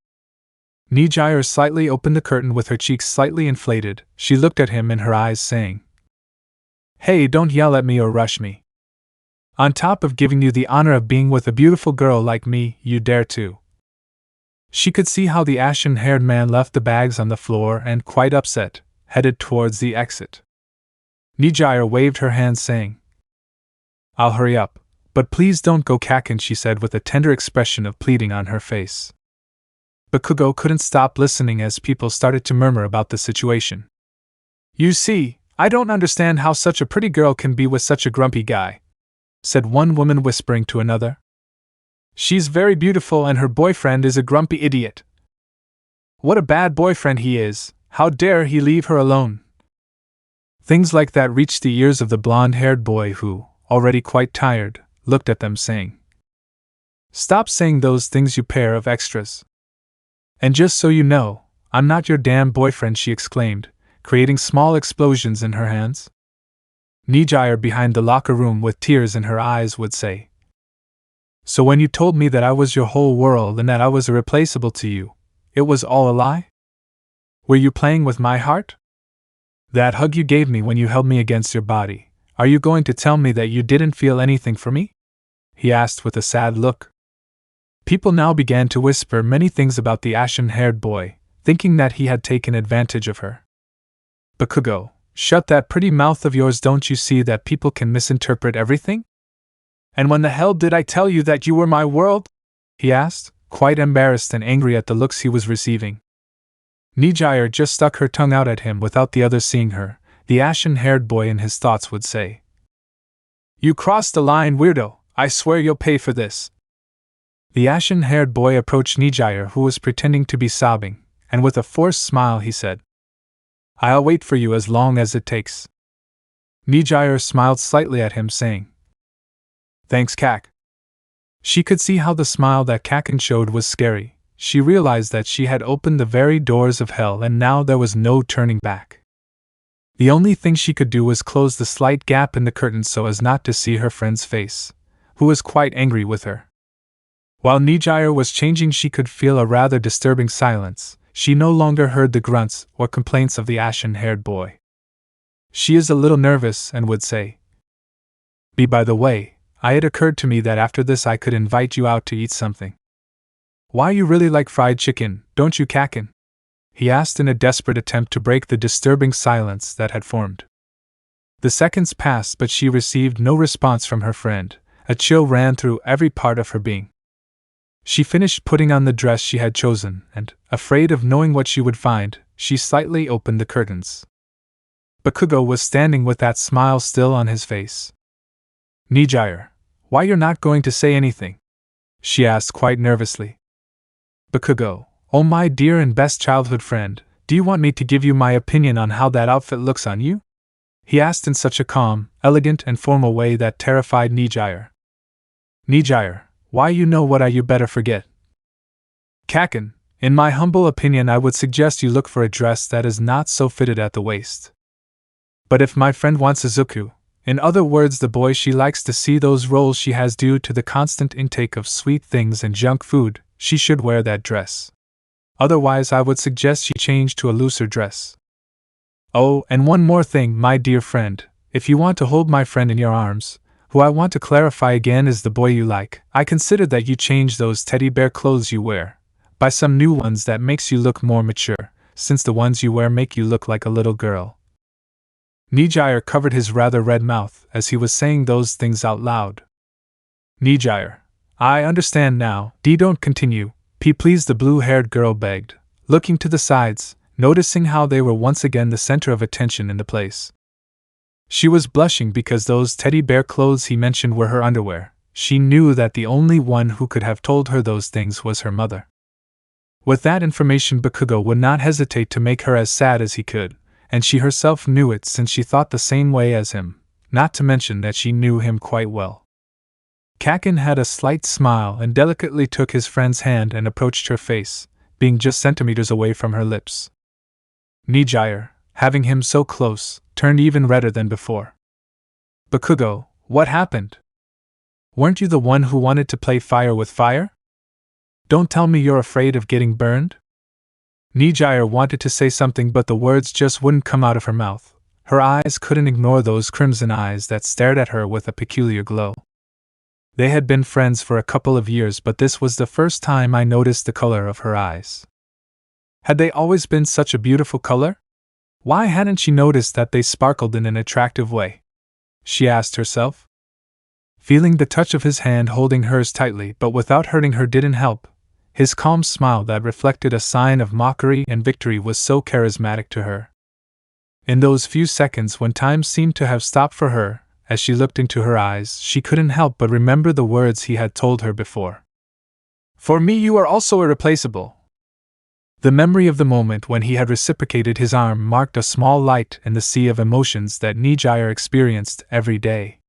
Nijire slightly opened the curtain with her cheeks slightly inflated. She looked at him in her eyes, saying, "Hey, don't yell at me or rush me. On top of giving you the honor of being with a beautiful girl like me, you dare to." She could see how the ashen-haired man left the bags on the floor and, quite upset, headed towards the exit. Nijire waved her hand, saying, "I'll hurry up, but please don't go, Kaken," she said with a tender expression of pleading on her face. Bakugo couldn't stop listening as people started to murmur about the situation. "You see, I don't understand how such a pretty girl can be with such a grumpy guy," said one woman, whispering to another. "She's very beautiful and her boyfriend is a grumpy idiot. What a bad boyfriend he is, how dare he leave her alone?" Things like that reached the ears of the blonde-haired boy who, already quite tired, looked at them, saying, "Stop saying those things, you pair of extras. And just so you know, I'm not your damn boyfriend," she exclaimed, creating small explosions in her hands. Nijire, behind the locker room with tears in her eyes, would say, "So when you told me that I was your whole world and that I was irreplaceable to you, it was all a lie? Were you playing with my heart? That hug you gave me when you held me against your body, are you going to tell me that you didn't feel anything for me?" he asked with a sad look. People now began to whisper many things about the ashen-haired boy, thinking that he had taken advantage of her. Bakugo, shut that pretty mouth of yours, don't you see that people can misinterpret everything? And when the hell did I tell you that you were my world? He asked, quite embarrassed and angry at the looks he was receiving. Nijire just stuck her tongue out at him without the others seeing her, the ashen-haired boy in his thoughts would say. You crossed the line, weirdo, I swear you'll pay for this. The ashen-haired boy approached Nijire, who was pretending to be sobbing, and with a forced smile he said, I'll wait for you as long as it takes. Nijire smiled slightly at him, saying, Thanks, Kak. She could see how the smile that Kaken showed was scary. She realized that she had opened the very doors of hell and now there was no turning back. The only thing she could do was close the slight gap in the curtain so as not to see her friend's face, who was quite angry with her. While Nijire was changing, she could feel a rather disturbing silence. She no longer heard the grunts or complaints of the ashen-haired boy. She is a little nervous and would say, By the way, it had occurred to me that after this I could invite you out to eat something. Why, you really like fried chicken, don't you, Kaken? He asked in a desperate attempt to break the disturbing silence that had formed. The seconds passed, but she received no response from her friend. A chill ran through every part of her being. She finished putting on the dress she had chosen, and, afraid of knowing what she would find, she slightly opened the curtains. Bakugo was standing with that smile still on his face. Nijire, why, you're not going to say anything? She asked quite nervously. Bakugo, oh my dear and best childhood friend, do you want me to give you my opinion on how that outfit looks on you? He asked in such a calm, elegant and formal way that terrified Nijire. Nijire, why, you know what, you better forget. Kaken, in my humble opinion I would suggest you look for a dress that is not so fitted at the waist. But if my friend wants IZUKU, in other words the boy she likes to see those roles she has due to the constant intake of sweet things and junk food, she should wear that dress. Otherwise I would suggest she change to a looser dress. Oh, and one more thing, my dear friend, if you want to hold my friend in your arms, who I want to clarify again is the boy you like, I consider that you change those teddy bear clothes you wear, by some new ones that makes you look more mature, since the ones you wear make you look like a little girl. Nijire covered his rather red mouth as he was saying those things out loud. Nijire, I understand now, don't continue, please, the blue-haired girl begged, looking to the sides, noticing how they were once again the center of attention in the place. She was blushing because those teddy bear clothes he mentioned were her underwear. She knew that the only one who could have told her those things was her mother. With that information, Bakugo would not hesitate to make her as sad as he could, and she herself knew it since she thought the same way as him, not to mention that she knew him quite well. Kaken had a slight smile and delicately took his friend's hand and approached her face, being just centimeters away from her lips. Nijire, having him so close, turned even redder than before. Bakugo, what happened? Weren't you the one who wanted to play fire with fire? Don't tell me you're afraid of getting burned? Nijire wanted to say something, but the words just wouldn't come out of her mouth. Her eyes couldn't ignore those crimson eyes that stared at her with a peculiar glow. They had been friends for a couple of years, but this was the first time I noticed the color of her eyes. Had they always been such a beautiful color? Why hadn't she noticed that they sparkled in an attractive way? She asked herself. Feeling the touch of his hand holding hers tightly but without hurting her didn't help. His calm smile that reflected a sign of mockery and victory was so charismatic to her. In those few seconds when time seemed to have stopped for her, as she looked into her eyes, she couldn't help but remember the words he had told her before. For me you are also irreplaceable. The memory of the moment when he had reciprocated his arm marked a small light in the sea of emotions that Nijire experienced every day.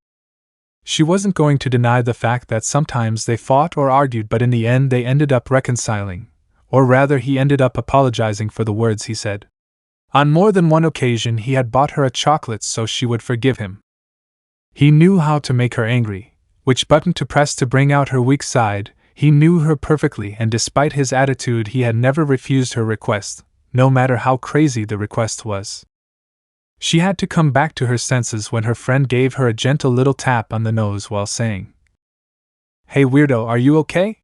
She wasn't going to deny the fact that sometimes they fought or argued, but in the end they ended up reconciling, or rather he ended up apologizing for the words he said. On more than one occasion he had bought her a chocolate so she would forgive him. He knew how to make her angry, which button to press to bring out her weak side. He knew her perfectly, and despite his attitude he had never refused her request, no matter how crazy the request was. She had to come back to her senses when her friend gave her a gentle little tap on the nose while saying, "Hey weirdo, are you okay?"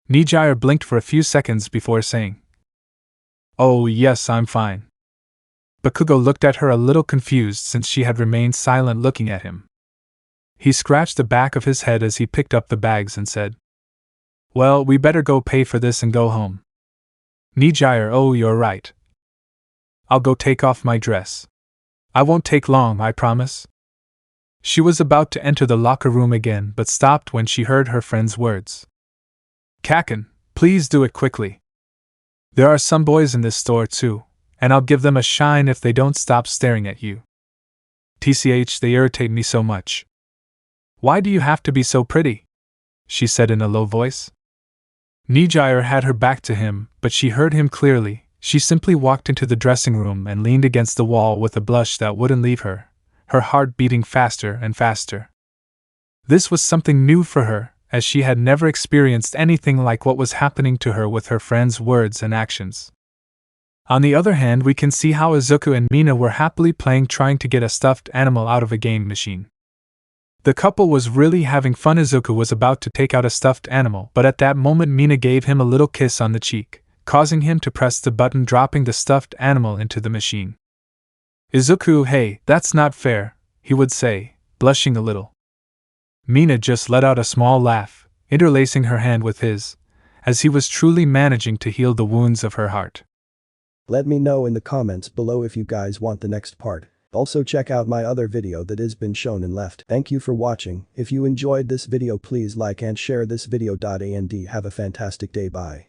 Nijire blinked for a few seconds before saying, "Oh, yes, I'm fine." Bakugo looked at her a little confused since she had remained silent looking at him. He scratched the back of his head as he picked up the bags and said, "Well, we better go pay for this and go home." Nijire, "Oh, you're right. I'll go take off my dress. I won't take long, I promise." She was about to enter the locker room again but stopped when she heard her friend's words. "Kaken, please do it quickly. There are some boys in this store too, and I'll give them a shine if they don't stop staring at you. TCH, they irritate me so much." "Why do you have to be so pretty?" she said in a low voice. Nijire had her back to him, but she heard him clearly. She simply walked into the dressing room and leaned against the wall with a blush that wouldn't leave her heart beating faster and faster. This was something new for her, as she had never experienced anything like what was happening to her with her friend's words and actions. On the other hand, we can see how IZUKU and Mina were happily playing, trying to get a stuffed animal out of a game machine. The couple was really having fun. IZUKU was about to take out a stuffed animal, but at that moment Mina gave him a little kiss on the cheek, causing him to press the button, dropping the stuffed animal into the machine. "IZUKU, hey, that's not fair," he would say, blushing a little. Mina just let out a small laugh, interlacing her hand with his, as he was truly managing to heal the wounds of her heart. Let me know in the comments below if you guys want the next part. Also check out my other video that has been shown and left. Thank you for watching. If you enjoyed this video, please like and share this video. And have a fantastic day. Bye.